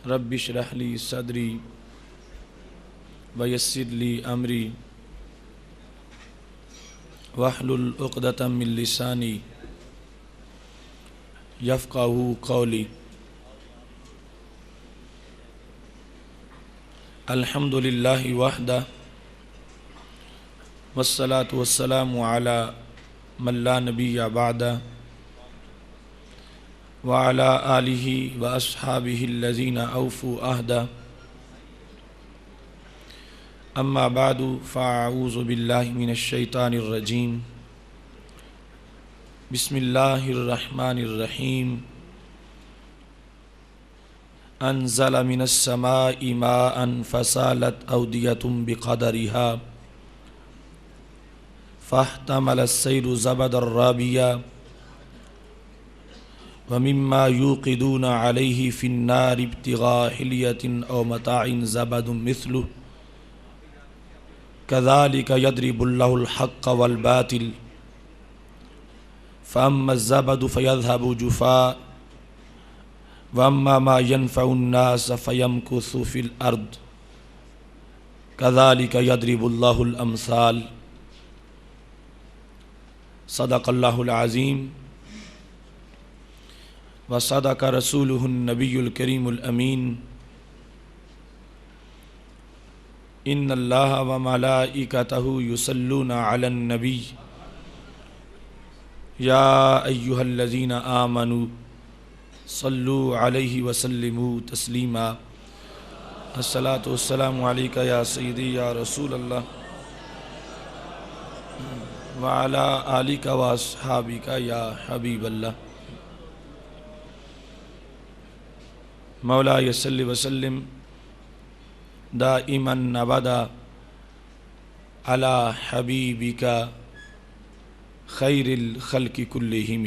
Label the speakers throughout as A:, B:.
A: رب اشرح لی صدری ویسر لی امری واحلل عقدۃ من لسانی یفقہوا قولی۔ الحمد للہ وحدہ والصلاة والسلام علی من لا نبی بعدہ وعلی آلہ واصحابہ الذین اوفوا عہدہ۔ اما بعد فاعوذ باللہ من الشیطان الرجیم۔ بسم اللہ الرحمن الرحیم۔ انزل من السماء ماء فسالت اودیۃ بقدرها فاحتمل السیل زبدا رابیا ومما یوقدون علیہ فی النار ابتغاء حلیۃ او متاع زبد مثلہ کذالک یضرب اللہ الحق والباطل فاما الزبد فیذهب جفاء واما ما ينفع الناس فيمكث في الارض كذلك يضرب الله الامثال۔ صدق اللہ العظیم وصدق رسولہ النبی الکریم الامین۔ ان اللہ وملائکتہ یصلون علی النبی یا ایہا الذین آمنوا صلوا علیہ وسلموا تسلیما۔ الصلاۃ والسلام علیک یا سیدی یا رسول اللہ وعلی آلک واصحابک یا حبیب اللہ۔ مولاي صل وسلم دائما ابدا على حبیبک خیر الخلق کلہم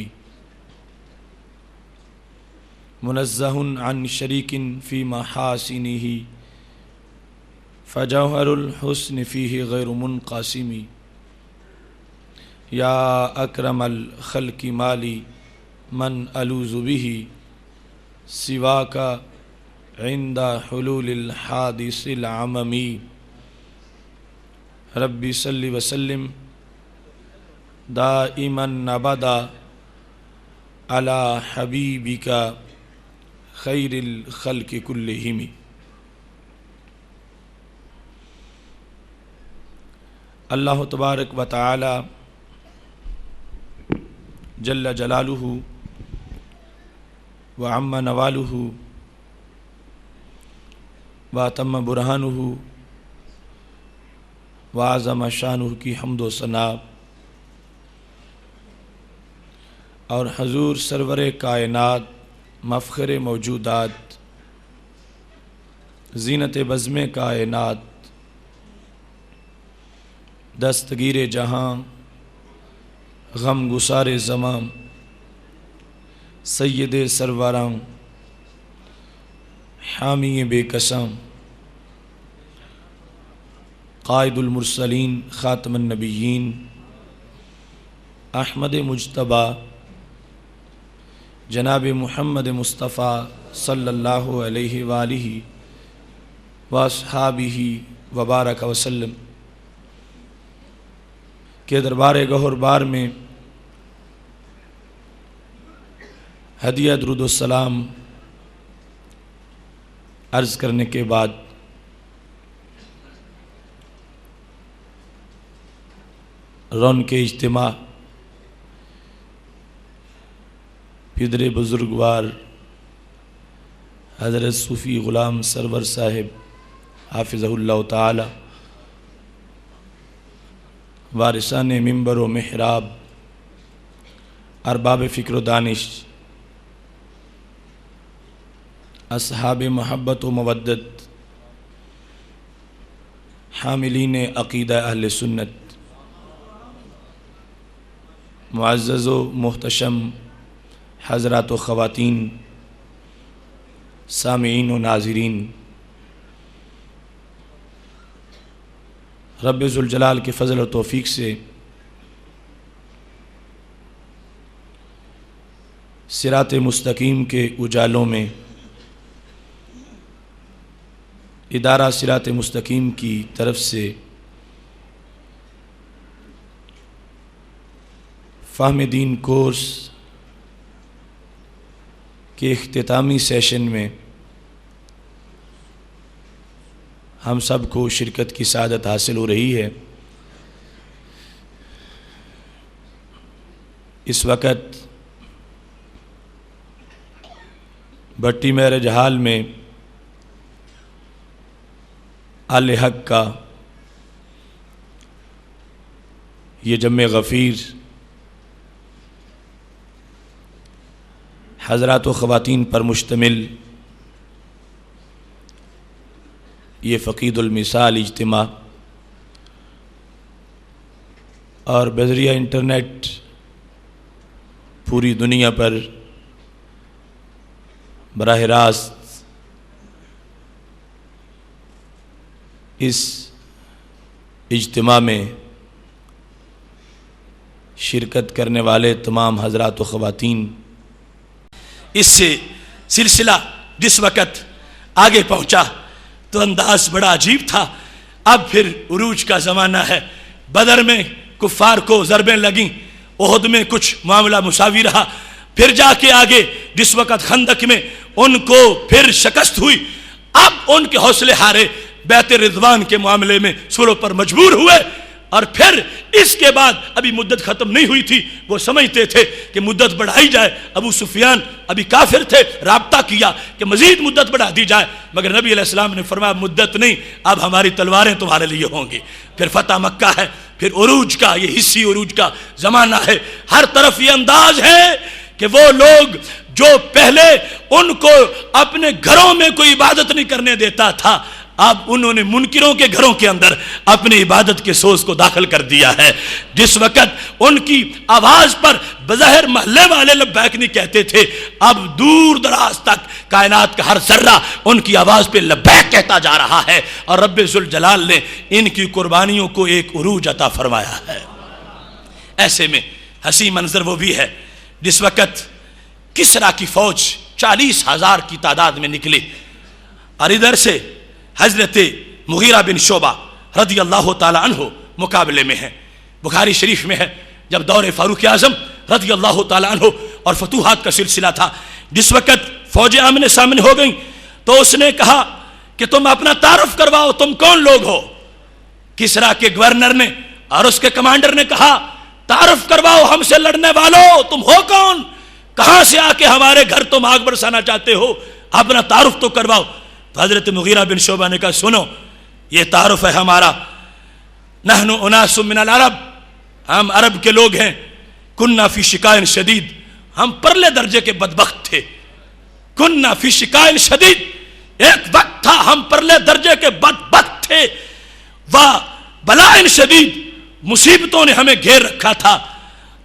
A: منزہ عن شریک فی محاسنہ فجوہر الحسن فیہ غیر منقسم۔ یا اکرم الخلق مالی من الوذ بہ سواک عند حلول الحادث العممی۔ ربی صلی وسلم دائما ابدا علی حبیبک خیر الخلق کلہم۔ اللہ تبارک و تعالی جل جلالہ وعم نوالہ واتم برہانہ وعظم شانہ کی حمد و ثنا اور حضور سرور کائنات مفخر موجودات زینت بزم کائنات دستگیر جہاں غم گسار زمان سید سروراں حامی بے قسم قائد المرسلین خاتم النبیین احمد مجتبیٰ جناب محمد مصطفیٰ صلی اللہ علیہ وآلہ واصحابہ وبارک وسلم کے دربار گہر بار میں ہدیہ درود السلام عرض کرنے کے بعد رون کے اجتماع پدر بزرگوار حضرت صوفی غلام سرور صاحب حافظہ اللہ تعالی وارثان منبر و محراب ارباب فکر و دانش اصحاب محبت و مودت حاملین عقیدہ اہل سنت معزز و محتشم حضرات و خواتین سامعین و ناظرین، رب ذوالجلال کے فضل و توفیق سے صراط مستقیم کے اجالوں میں ادارہ صراط مستقیم کی طرف سے فہم دین کورس کے اختتامی سیشن میں ہم سب کو شرکت کی سعادت حاصل ہو رہی ہے۔ اس وقت بھٹی میرج ہال میں آل حق کا یہ جمع غفیر حضرات و خواتین پر مشتمل یہ فقید المثال اجتماع اور بذریعہ انٹرنیٹ پوری دنیا پر براہ راست اس اجتماع میں شرکت کرنے والے تمام حضرات و خواتین، اس سے سلسلہ جس وقت آگے پہنچا تو انداز بڑا عجیب تھا۔ اب پھر عروج کا زمانہ ہے۔ بدر میں کفار کو ضربیں لگیں، احد میں کچھ معاملہ مساوی رہا، پھر جا کے آگے جس وقت خندق میں ان کو پھر شکست ہوئی، اب ان کے حوصلے ہارے، بیعت رضوان کے معاملے میں صلح پر مجبور ہوئے، اور پھر اس کے بعد ابھی مدت ختم نہیں ہوئی تھی، وہ سمجھتے تھے کہ مدت بڑھائی جائے۔ ابو سفیان ابھی کافر تھے، رابطہ کیا کہ مزید مدت بڑھا دی جائے، مگر نبی علیہ السلام نے فرمایا مدت نہیں، اب ہماری تلواریں تمہارے لیے ہوں گی۔ پھر فتح مکہ ہے، پھر عروج کا، یہ حصی عروج کا زمانہ ہے۔ ہر طرف یہ انداز ہے کہ وہ لوگ جو پہلے ان کو اپنے گھروں میں کوئی عبادت نہیں کرنے دیتا تھا، اب انہوں نے منکروں کے گھروں کے اندر اپنی عبادت کے سوز کو داخل کر دیا ہے۔ جس وقت ان کی آواز پر بظاہر محلے والے لبیک نہیں کہتے تھے، اب دور دراز تک کائنات کا ہر ذرہ ان کی آواز پہ لبیک کہتا جا رہا ہے، اور رب ذوالجلال نے ان کی قربانیوں کو ایک عروج عطا فرمایا ہے۔ ایسے میں ہنسی منظر وہ بھی ہے جس وقت کسریٰ کی فوج 40,000 کی تعداد میں نکلی، اور ادھر سے حضرت مغیرہ بن شعبہ رضی اللہ تعالی عنہ مقابلے میں ہے۔ بخاری شریف میں ہے، جب دور فاروق اعظم رضی اللہ تعالی عنہ اور فتوحات کا سلسلہ تھا، جس وقت فوجیں آمنے سامنے ہو گئیں تو اس نے کہا کہ تم اپنا تعارف کرواؤ، تم کون لوگ ہو؟ کسریٰ کے گورنر نے اور اس کے کمانڈر نے کہا تعارف کرواؤ ہم سے لڑنے والوں، تم ہو کون؟ کہاں سے آ کے ہمارے گھر تم آگ برسانا چاہتے ہو؟ اپنا تعارف تو کرواؤ۔ تو حضرت مغیرہ بن شعبہ نے کہا سنو، یہ تعارف ہے ہمارا، نحن اناس من العرب، ہم عرب کے لوگ ہیں، کننا فی شقاء شدید، ہم پرلے درجے کے بدبخت تھے، کننا فی شقاء شدید، ایک وقت تھا ہم پرلے درجے کے بدبخت تھے، و بلاء شدید، مصیبتوں نے ہمیں گھیر رکھا تھا،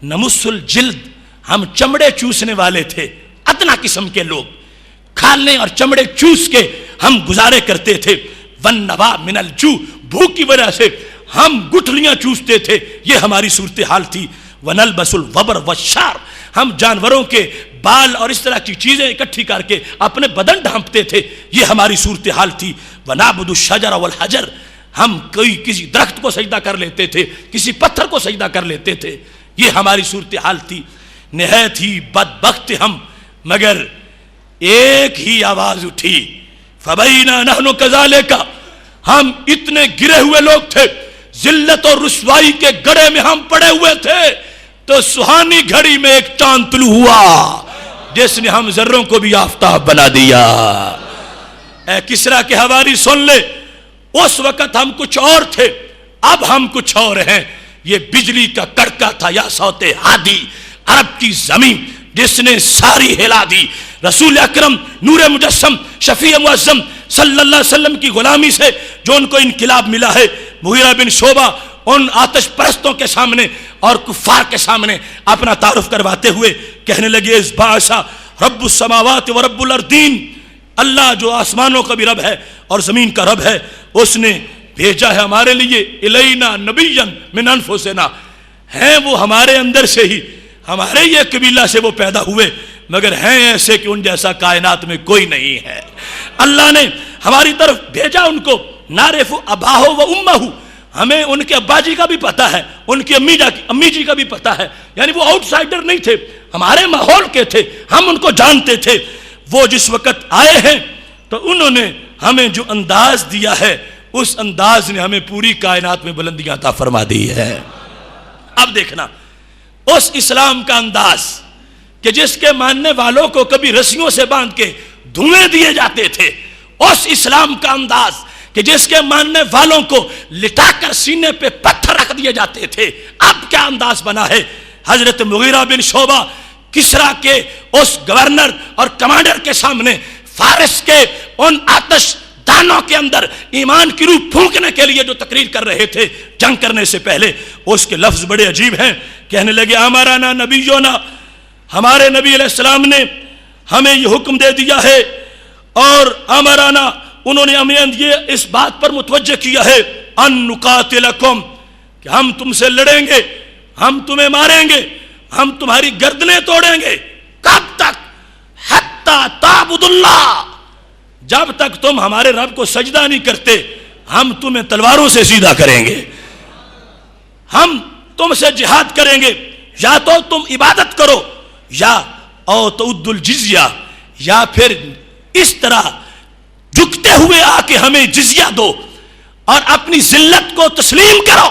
A: نمس الجلد، ہم چمڑے چوسنے والے تھے، ادنا قسم کے لوگ، کھالنے اور چمڑے چوس کے ہم گزارے کرتے تھے، والنوا من الجوع، بھوک کی وجہ سے ہم گٹھلیاں چوستے تھے، یہ ہماری صورتحال تھی، ونلبس الوبر والشعر، ہم جانوروں کے بال اور اس طرح کی چیزیں اکٹھی کر کے اپنے بدن ڈھانپتے تھے، یہ ہماری صورتحال تھی، ونعبد الشجر والحجر، ہم کسی درخت کو سجدہ کر لیتے تھے، کسی پتھر کو سجدہ کر لیتے تھے، یہ ہماری صورتحال تھی، نہایت ہی بدبخت ہم، مگر ایک ہی آواز اٹھی، فَبَيْنَا نَحْنُ كَذَلِكَ، ہم اتنے گرے ہوئے لوگ تھے، ذلت اور رسوائی کے گڑھے میں ہم پڑے ہوئے تھے، تو سہانی گھڑی میں ایک چاند طلوع ہوا جس نے ہم ذروں کو بھی آفتاب بنا دیا۔ اے کسریٰ کے حواری سن لے، اس وقت ہم کچھ اور تھے، اب ہم کچھ اور ہیں۔ یہ بجلی کا کڑکا تھا یا صوت ہادی، عرب کی زمین جس نے ساری ہلا دی، رسول اکرم نور مجسم شفیع معظم صلی اللہ علیہ وسلم کی غلامی سے جو ان کو انقلاب ملا ہے۔ مغیرہ بن شعبہ ان آتش پرستوں کے سامنے اور کفار کے سامنے اپنا تعارف کرواتے ہوئے کہنے لگے اس باشا رب السماوات و رب الارضین، اللہ جو آسمانوں کا بھی رب ہے اور زمین کا رب ہے، اس نے بھیجا ہے ہمارے لیے الینا نبیا من انفسنا، ہیں وہ ہمارے اندر سے ہی، ہمارے یہ قبیلہ سے وہ پیدا ہوئے، مگر ہیں ایسے کہ ان جیسا کائنات میں کوئی نہیں ہے۔ اللہ نے ہماری طرف بھیجا ان کو، نعرف اباہو و امہو، ہمیں ان کے ابا جی کا بھی پتا ہے، ان کی امی جی کا بھی پتا ہے، یعنی وہ آؤٹ سائڈر نہیں تھے، ہمارے ماحول کے تھے، ہم ان کو جانتے تھے۔ وہ جس وقت آئے ہیں تو انہوں نے ہمیں جو انداز دیا ہے اس انداز نے ہمیں پوری کائنات میں بلندیاں عطا فرما دی ہے۔ اب دیکھنا اس اسلام کا انداز کہ جس کے ماننے والوں کو کبھی رسیوں سے باندھ کے دھوئیں دیے جاتے تھے، اس اسلام کا انداز کہ جس کے ماننے والوں کو لٹا کر سینے پہ پتھر رکھ دیے جاتے تھے، اب کیا انداز بنا ہے۔ حضرت مغیرہ بن شعبہ کسریٰ کے اس گورنر اور کمانڈر کے سامنے فارس کے ان آتش دانوں کے اندر ایمان کی روح پھونکنے کے لیے جو تقریر کر رہے تھے جنگ کرنے سے پہلے، اس کے لفظ بڑے عجیب ہیں۔ کہنے لگے امرنا نبینا، ہمارے نبی علیہ السلام نے ہمیں یہ حکم دے دیا ہے، اور امرنا، انہوں نے ہمیں یہ اس بات پر متوجہ کیا ہے، ان نقاتلکم، کہ ہم تم سے لڑیں گے، ہم تمہیں ماریں گے، ہم تمہاری گردنیں توڑیں گے۔ کب تک؟ حتی تعبد اللہ، جب تک تم ہمارے رب کو سجدہ نہیں کرتے ہم تمہیں تلواروں سے سیدھا کریں گے، ہم تم سے جہاد کریں گے، یا تو تم عبادت کرو یا او تعد الجزیہ، یا پھر اس طرح جھکتے ہوئے آ کے ہمیں جزیہ دو اور اپنی ذلت کو تسلیم کرو،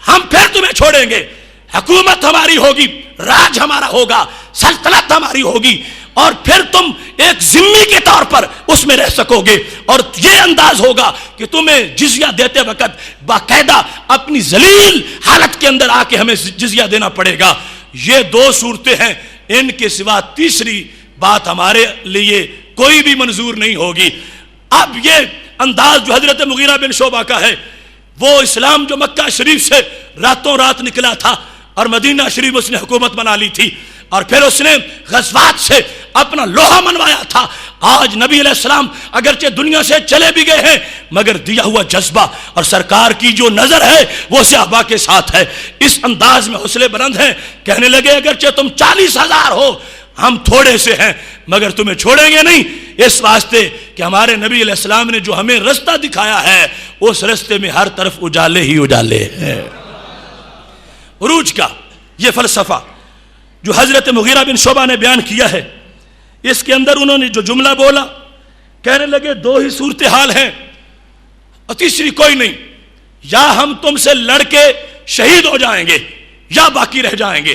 A: ہم پھر تمہیں چھوڑیں گے، حکومت ہماری ہوگی، راج ہمارا ہوگا، سلطنت ہماری ہوگی، اور پھر تم ایک ذمہ کے طور پر اس میں رہ سکو گے، اور یہ انداز ہوگا کہ تمہیں جزیہ دیتے وقت باقاعدہ اپنی ذلیل حالت کے اندر آ کے ہمیں جزیہ دینا پڑے گا۔ یہ دو صورتیں ہیں، ان کے سوا تیسری بات ہمارے لیے کوئی بھی منظور نہیں ہوگی۔ اب یہ انداز جو حضرت مغیرہ بن شعبہ کا ہے، وہ اسلام جو مکہ شریف سے راتوں رات نکلا تھا اور مدینہ شریف اس نے حکومت بنا لی تھی، اور پھر اس نے غزوات سے اپنا لوہا منوایا تھا۔ آج نبی علیہ السلام اگرچہ دنیا سے چلے بھی گئے ہیں مگر دیا ہوا جذبہ اور سرکار کی جو نظر ہے وہ صحابہ کے ساتھ ہے۔ اس انداز میں حوصلے بلند ہیں، کہنے لگے اگرچہ تم 40,000 ہو، ہم تھوڑے سے ہیں مگر تمہیں چھوڑیں گے نہیں، اس واسطے کہ ہمارے نبی علیہ السلام نے جو ہمیں رستہ دکھایا ہے اس رستے میں ہر طرف اجالے ہی اجالے ہیں۔ عروج کا یہ فلسفہ جو حضرت مغیرہ بن شعبہ نے بیان کیا ہے، اس کے اندر انہوں نے جو جملہ بولا، کہنے لگے دو ہی صورتحال ہیں اور تیسری کوئی نہیں، یا ہم تم سے لڑ کے شہید ہو جائیں گے یا باقی رہ جائیں گے،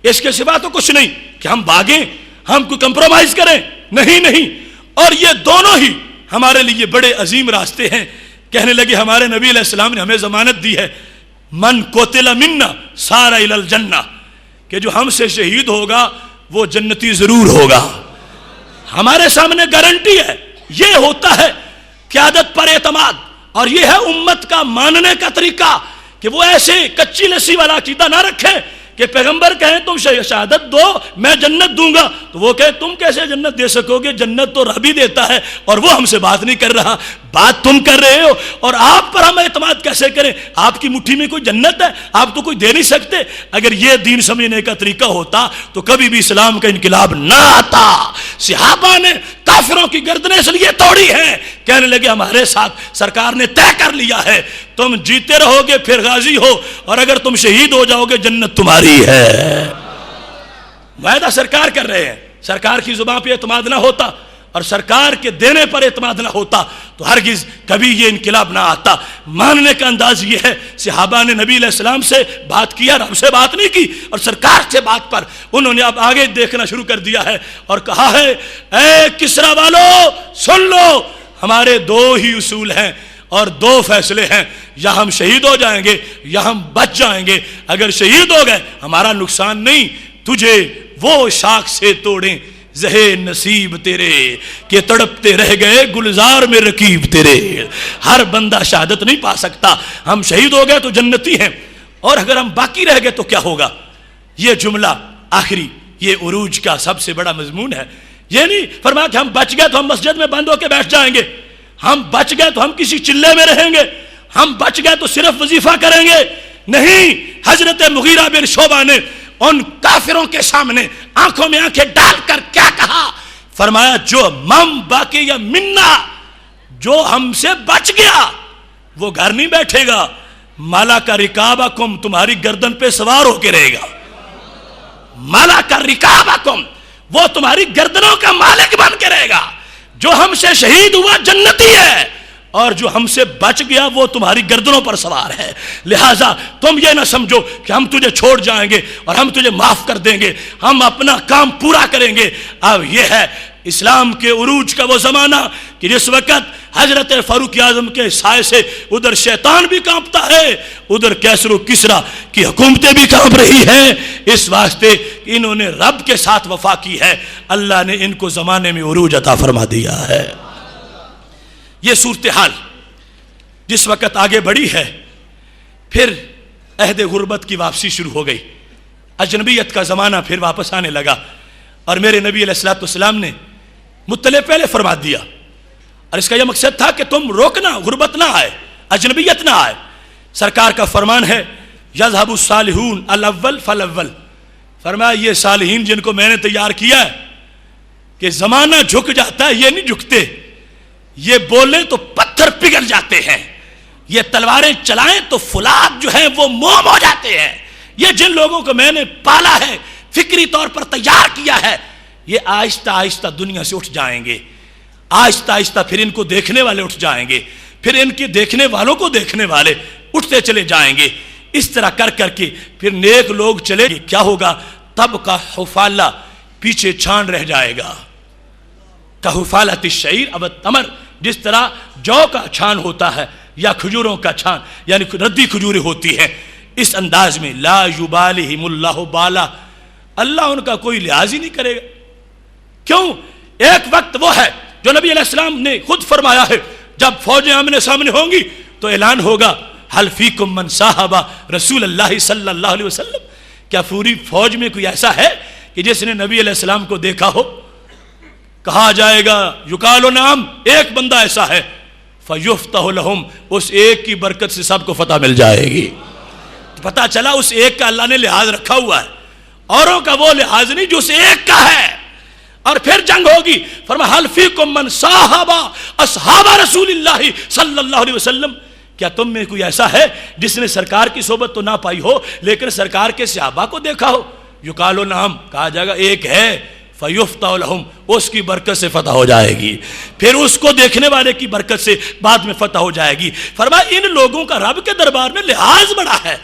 A: اس کے سوا تو کچھ نہیں کہ ہم بھاگیں، ہم کوئی کمپرومائز کریں، نہیں۔ اور یہ دونوں ہی ہمارے لیے بڑے عظیم راستے ہیں۔ کہنے لگے ہمارے نبی علیہ السلام نے ہمیں ضمانت دی ہے، من قتل منا سار الی الجنہ، کہ جو ہم سے شہید ہوگا وہ جنتی ضرور ہوگا۔ ہمارے سامنے گارنٹی ہے۔ یہ ہوتا ہے قیادت پر اعتماد، اور یہ ہے امت کا ماننے کا طریقہ کہ وہ ایسے کچی لسی والا عقیدہ نہ رکھے کہ پیغمبر کہیں تم شہادت دو میں جنت دوں گا، تو وہ کہے تم کیسے جنت دے سکو گے، جنت تو رب ہی دیتا ہے اور وہ ہم سے بات نہیں کر رہا، بات تم کر رہے ہو، اور آپ پر ہم اعتماد کیسے کریں، آپ کی مٹھی میں کوئی جنت ہے، آپ تو کوئی دے نہیں سکتے۔ اگر یہ دین سمجھنے کا طریقہ ہوتا تو کبھی بھی اسلام کا انقلاب نہ آتا۔ صحابہ نے کافروں کی گردنیں اس لیے توڑی ہیں، کہنے لگے ہمارے ساتھ سرکار نے طے کر لیا ہے، تم جیتے رہو گے پھر غازی ہو، اور اگر تم شہید ہو جاؤ گے جنت تمہاری ہے۔ معاہدہ سرکار کر رہے ہیں، سرکار کی زبان پہ اعتماد نہ ہوتا اور سرکار کے دینے پر اعتماد نہ ہوتا تو ہرگز کبھی یہ انقلاب نہ آتا۔ ماننے کا انداز یہ ہے، صحابہ نے نبی علیہ السلام سے بات کیا، رب سے بات نہیں کی، اور سرکار سے بات پر انہوں نے اب آگے دیکھنا شروع کر دیا ہے اور کہا ہے اے کسریٰ والو سن لو، ہمارے دو ہی اصول ہیں اور دو فیصلے ہیں، یا ہم شہید ہو جائیں گے یا ہم بچ جائیں گے۔ اگر شہید ہو گئے ہمارا نقصان نہیں، تجھے وہ شاخ سے توڑیں زہے نصیب تیرے کہ تڑپتے رہ گئے گلزار میں رکیب تیرے۔ ہر بندہ شہادت نہیں پا سکتا، ہم شہید ہو گئے تو جنتی ہیں، اور اگر ہم باقی رہ گئے تو کیا ہوگا۔ یہ جملہ آخری یہ عروج کا سب سے بڑا مضمون ہے۔ یہ نہیں فرمایا کہ ہم بچ گئے تو ہم مسجد میں بند ہو کے بیٹھ جائیں گے، ہم بچ گئے تو ہم کسی چلے میں رہیں گے، ہم بچ گئے تو صرف وظیفہ کریں گے، نہیں۔ حضرت مغیرہ بن شعبہ نے ان کافروں کے سامنے آنکھوں میں آنکھیں ڈال کر کیا کہا، فرمایا جو مم باقی یا منا، جو ہم سے بچ گیا وہ گھر نہیں بیٹھے گا، مالا کا رکابکم تمہاری گردن پہ سوار ہو کے رہے گا، مالا کا رکابکم وہ تمہاری گردنوں کا مالک بن کے رہے گا۔ جو ہم سے شہید ہوا جنتی ہے، اور جو ہم سے بچ گیا وہ تمہاری گردنوں پر سوار ہے۔ لہٰذا تم یہ نہ سمجھو کہ ہم تجھے چھوڑ جائیں گے اور ہم تجھے معاف کر دیں گے، ہم اپنا کام پورا کریں گے۔ اب یہ ہے اسلام کے عروج کا وہ زمانہ کہ جس وقت حضرت فاروق اعظم کے سائے سے ادھر شیطان بھی کانپتا ہے، ادھر کیسر و کسرا کی حکومتیں بھی کانپ رہی ہیں، اس واسطے کہ انہوں نے رب کے ساتھ وفا کی ہے، اللہ نے ان کو زمانے میں عروج عطا فرما دیا ہے۔ یہ صورتحال جس وقت آگے بڑھی ہے، پھر عہد غربت کی واپسی شروع ہو گئی، اجنبیت کا زمانہ پھر واپس آنے لگا، اور میرے نبی علیہ الصلوۃ والسلام نے مطلع پہلے فرما دیا، اور اس کا یہ مقصد تھا کہ تم روکنا، غربت نہ آئے، اجنبیت نہ آئے۔ سرکار کا فرمان ہے یذهب الصالحون الاول فالاول، فرمایا یہ صالحین جن کو میں نے تیار کیا ہے کہ زمانہ جھک جاتا ہے، یہ نہیں جھکتے، یہ بولیں تو پتھر پگھل جاتے ہیں، یہ تلواریں چلائیں تو فولاد جو ہیں وہ موم ہو جاتے ہیں۔ یہ جن لوگوں کو میں نے پالا ہے، فکری طور پر تیار کیا ہے، یہ آہستہ آہستہ دنیا سے اٹھ جائیں گے، آہستہ آہستہ پھر ان کو دیکھنے والے اٹھ جائیں گے، پھر ان کے دیکھنے والوں کو دیکھنے والے اٹھتے چلے جائیں گے۔ اس طرح کر کر کے پھر نیک لوگ چلے گے، کیا ہوگا؟ تب کا حفالہ پیچھے چھان رہ جائے گا، کحفالۃ الشعیر او التمر، جس طرح جو کا چھان ہوتا ہے یا کھجوروں کا چھان، یعنی ردی کھجوریں ہوتی ہیں، اس انداز میں لا یبالہم اللہ بالا، اللہ ان کا کوئی لحاظ ہی نہیں کرے گا۔ کیوں؟ ایک وقت وہ ہے جو نبی علیہ السلام نے خود فرمایا ہے، جب فوجیں آمنے سامنے ہوں گی تو اعلان ہوگا حل فیکم من صاحب رسول اللہ صلی اللہ علیہ وسلم، کیا پوری فوج میں کوئی ایسا ہے کہ جس نے نبی علیہ السلام کو دیکھا ہو؟ کہا جائے گا یقال نعم، ایک بندہ ایسا ہے، فیفتح لہم، اس ایک کی برکت سے سب کو فتح مل جائے گی۔ پتہ چلا اس ایک کا اللہ نے لحاظ رکھا ہوا ہے، اوروں کا وہ لحاظ نہیں جو اس ایک کا ہے۔ اور پھر جنگ ہوگی، فرمایا حل فیکم من صاحب اصحاب رسول اللہ صلی اللہ علیہ وسلم، کیا تم میں کوئی ایسا ہے جس نے سرکار کی صحبت تو نہ پائی ہو لیکن سرکار کے صحابہ کو دیکھا ہو؟ یقال نعم، کہا جائے گا ایک ہے، فیفتح لہم، اس کی برکت سے فتح ہو جائے گی، پھر اس کو دیکھنے والے کی برکت سے بعد میں فتح ہو جائے گی۔ فرمایا ان لوگوں کا رب کے دربار میں لحاظ بڑا ہے،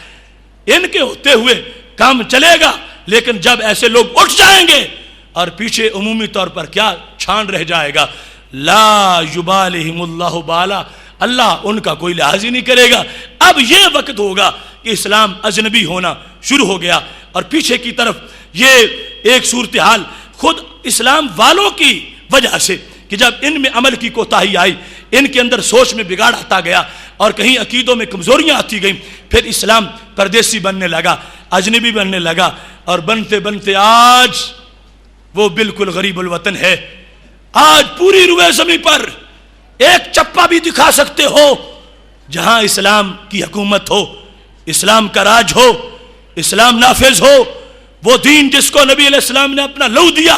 A: ان کے ہوتے ہوئے کام چلے گا، لیکن جب ایسے لوگ اٹھ جائیں گے اور پیچھے عمومی طور پر کیا چھان رہ جائے گا، لا یبالہم اللہ بالا، اللہ ان کا کوئی لحاظ ہی نہیں کرے گا۔ اب یہ وقت ہوگا کہ اسلام اجنبی ہونا شروع ہو گیا، اور پیچھے کی طرف یہ ایک صورتحال خود اسلام والوں کی وجہ سے کہ جب ان میں عمل کی کوتاہی آئی، ان کے اندر سوچ میں بگاڑ آتا گیا اور کہیں عقیدوں میں کمزوریاں آتی گئیں، پھر اسلام پردیسی بننے لگا، اجنبی بننے لگا، اور بنتے بنتے آج وہ بالکل غریب الوطن ہے۔ آج پوری روئے زمین پر ایک چپا بھی دکھا سکتے ہو جہاں اسلام کی حکومت ہو، اسلام کا راج ہو، اسلام نافذ ہو، وہ دین جس کو نبی علیہ السلام نے اپنا لہو دیا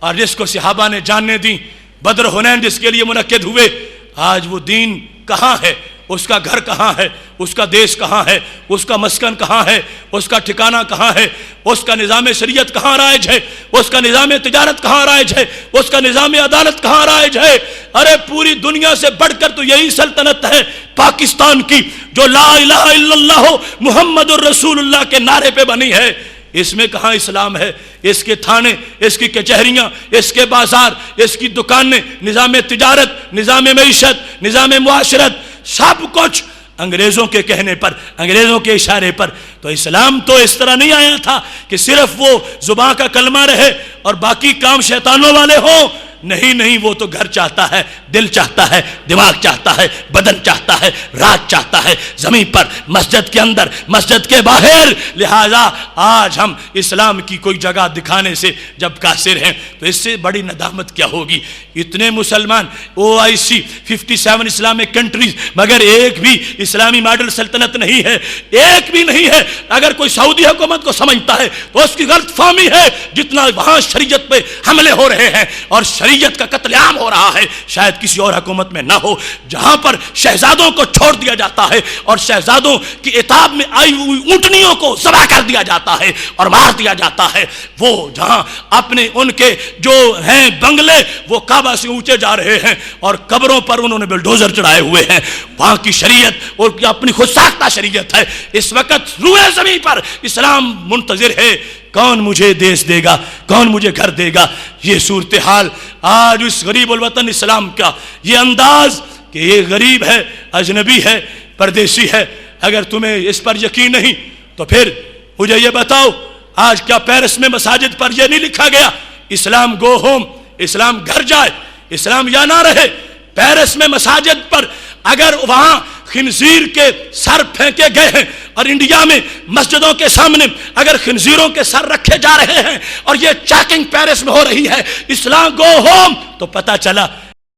A: اور جس کو صحابہ نے جاننے دی، بدر حنین جس کے لیے منعقد ہوئے، آج وہ دین کہاں ہے؟ اس کا گھر کہاں ہے؟ اس کا دیش کہاں ہے؟ اس کا مسکن کہاں ہے؟ اس کا ٹھکانہ کہاں ہے؟ اس کا نظام شریعت کہاں رائج ہے؟ اس کا نظام تجارت کہاں رائج ہے؟ اس کا نظام عدالت کہاں رائج ہے؟ ارے پوری دنیا سے بڑھ کر تو یہی سلطنت ہے پاکستان کی، جو لا الہ الا اللہ محمد الرسول اللہ کے نعرے پہ بنی ہے۔ اس میں کہاں اسلام ہے؟ اس کے تھانے، اس کی کچہریاں، اس کے بازار، اس کی دکانیں، نظام تجارت، نظام معیشت، نظام معاشرت، سب کچھ انگریزوں کے کہنے پر، انگریزوں کے اشارے پر۔ تو اسلام تو اس طرح نہیں آیا تھا کہ صرف وہ زباں کا کلمہ رہے اور باقی کام شیطانوں والے ہوں، نہیں نہیں، وہ تو گھر چاہتا ہے، دل چاہتا ہے، دماغ چاہتا ہے، بدن چاہتا ہے، راج چاہتا ہے، زمین پر، مسجد کے اندر، مسجد کے باہر۔ لہذا آج ہم اسلام کی کوئی جگہ دکھانے سے جب قاصر ہیں تو اس سے بڑی ندامت کیا ہوگی؟ اتنے مسلمان، OIC 57 اسلامک کنٹریز، مگر ایک بھی اسلامی ماڈل سلطنت نہیں ہے، ایک بھی نہیں ہے اگر کوئی سعودی حکومت کو سمجھتا ہے تو اس کی غلط فہمی ہے، جتنا وہاں شریعت پہ حملے ہو رہے ہیں اور شریعت کا قتل عام ہو رہا ہے شاید کسی اور حکومت میں نہ ہو، جہاں پر شہزادوں کو چھوڑ دیا جاتا ہے اور شہزادوں کی عتاب میں آئی ہوئی اونٹنیوں کو ذبح کر دیا جاتا ہے اور مار دیا جاتا ہے، وہ جہاں اپنے ان کے جو ہیں بنگلے وہ کعبہ سے اونچے جا رہے ہیں اور قبروں پر انہوں نے بلڈوزر چڑھائے ہوئے ہیں، وہاں کی شریعت اور اپنی خود ساختہ شریعت ہے۔ اس وقت روئے زمین پر اسلام منتظر ہے، کون مجھے دیس دے گا، کون مجھے گھر دے گا۔ یہ صورتحال آج اس غریب الوطن اسلام کا یہ انداز کہ یہ غریب ہے، اجنبی ہے، پردیسی ہے، اگر تمہیں اس پر یقین نہیں تو پھر مجھے یہ بتاؤ آج کیا پیرس میں مساجد پر یہ نہیں لکھا گیا اسلام گو ہوم، اسلام گھر جائے، اسلام یا نہ رہے؟ پیرس میں مساجد پر اگر وہاں خنزیر کے سر پھینکے گئے ہیں اور انڈیا میں مسجدوں کے سامنے اگر خنزیروں کے سر رکھے جا رہے ہیں اور یہ چیکنگ پیرس میں ہو رہی ہے اسلام گو ہوم، تو پتہ چلا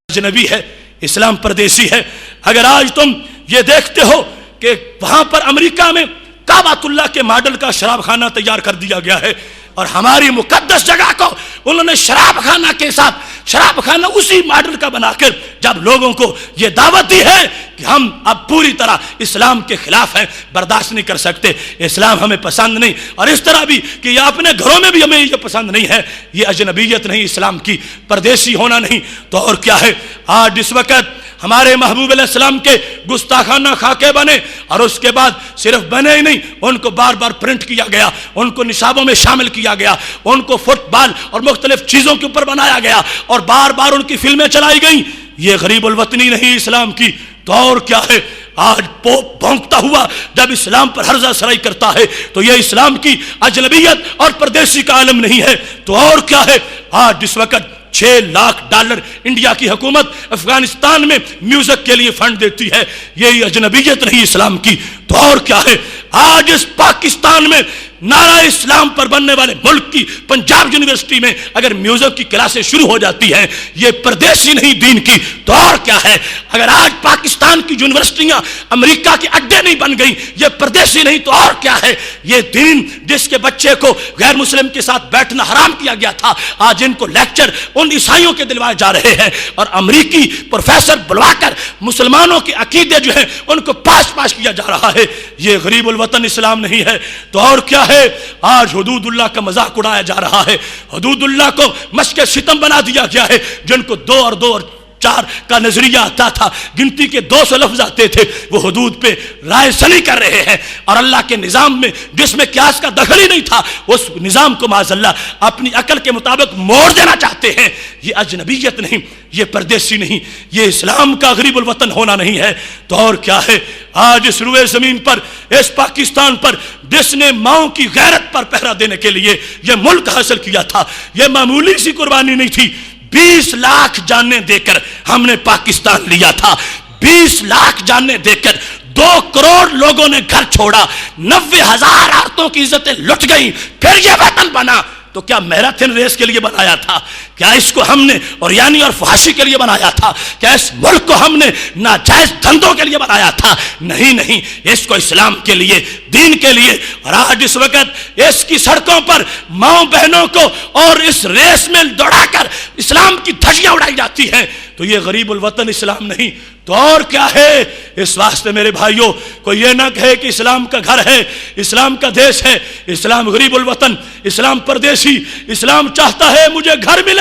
A: اجنبی ہے، اسلام پردیسی ہے۔ اگر آج تم یہ دیکھتے ہو کہ وہاں پر امریکہ میں کعبۃ اللہ کے ماڈل کا شراب خانہ تیار کر دیا گیا ہے اور ہماری مقدس جگہ کو انہوں نے شراب خانہ کے ساتھ شراب خانہ اسی ماڈل کا بنا کر جب لوگوں کو یہ دعوت دی ہے کہ ہم اب پوری طرح اسلام کے خلاف ہیں، برداشت نہیں کر سکتے، اسلام ہمیں پسند نہیں، اور اس طرح بھی کہ یہ اپنے گھروں میں بھی ہمیں یہ پسند نہیں ہے، یہ اجنبیت نہیں اسلام کی، پردیسی ہونا نہیں، تو اور کیا ہے؟ آج اس وقت ہمارے محبوب علیہ السلام کے گستاخانہ خاکے بنے اور اس کے بعد صرف بنے ہی نہیں، ان کو بار بار پرنٹ کیا گیا، ان کو نصابوں میں شامل کیا گیا، ان کو فٹ بال اور مختلف چیزوں کے اوپر بنایا گیا اور بار بار ان کی فلمیں چلائی گئیں۔ یہ غریب الوطنی نہیں اسلام کی، تو اور کیا ہے؟ آج پوپ بھونکتا ہوا جب اسلام پر ہرزہ سرائی کرتا ہے تو یہ اسلام کی اجنبیت اور پردیسی کا عالم نہیں ہے، تو اور کیا ہے؟ آج اس وقت $6 لاکھ انڈیا کی حکومت افغانستان میں میوزک کے لیے فنڈ دیتی ہے، یہ اجنبیت نہیں اسلام کی، تو اور کیا ہے؟ آج اس پاکستان میں نعرہ اسلام پر بننے والے ملک کی پنجاب یونیورسٹی میں اگر میوزک کی کلاسیں شروع ہو جاتی ہیں، یہ پردیسی نہیں دین کی، تو اور کیا ہے؟ اگر آج پاکستان کی یونیورسٹیاں امریکہ کے اڈے نہیں بن گئی، یہ پردیسی نہیں، تو اور کیا ہے؟ یہ دین جس کے بچے کو غیر مسلم کے ساتھ بیٹھنا حرام کیا گیا تھا، آج ان کو لیکچر ان عیسائیوں کے دلوائے جا رہے ہیں اور امریکی پروفیسر بلوا کر مسلمانوں کے عقیدے جو ہیں ان کو پاش کیا جا رہا ہے۔ یہ غریب الوطن اسلام نہیں ہے، تو اور کیا ہے؟ آج حدود اللہ کا مذاق اڑایا جا رہا ہے، حدود اللہ کو مشق ستم بنا دیا گیا ہے، جن کو 2 اور 2 اور 4 کا نظریہ آتا تھا، گنتی کے 200 لفظ آتے تھے، وہ حدود پہ رائے سنی کر رہے ہیں اور اللہ کے نظام میں جس میں قیاس کا دخل ہی نہیں تھا اس نظام کو معاذ اللہ اپنی عقل کے مطابق موڑ دینا چاہتے ہیں۔ یہ اجنبیت نہیں، یہ پردیسی نہیں، یہ اسلام کا غریب الوطن ہونا نہیں ہے، تو اور کیا ہے؟ آج اس روئے زمین پر اس پاکستان پر جس نے ماؤں کی غیرت پر پہرا دینے کے لیے یہ ملک حاصل کیا تھا، یہ معمولی سی قربانی نہیں تھی، 20 لاکھ جانیں دے کر ہم نے پاکستان لیا تھا، 20 لاکھ جانیں دے کر 2 کروڑ لوگوں نے گھر چھوڑا، 90,000 عورتوں کی عزتیں لٹ گئیں، پھر یہ وطن بنا۔ تو کیا میراتھن ریس کے لیے بنایا تھا؟ کیا اس کو ہم نے اوریانی اور فحاشی کے لیے بنایا تھا؟ کیا اس ملک کو ہم نے ناجائز دھندوں کے لیے بنایا تھا؟ نہیں نہیں، اس کو اسلام کے لیے، دین کے لیے۔ اور آج اس وقت اس کی سڑکوں پر ماؤں بہنوں کو اور اس ریس میں دوڑا کر اسلام کی دھجیاں اڑائی جاتی ہیں، تو یہ غریب الوطن اسلام نہیں، تو اور کیا ہے؟ اس واسطے میرے بھائیوں کوئی یہ نہ کہے کہ اسلام کا گھر ہے، اسلام کا دیش ہے، اسلام غریب الوطن، اسلام پردیسی، اسلام چاہتا ہے مجھے گھر ملے۔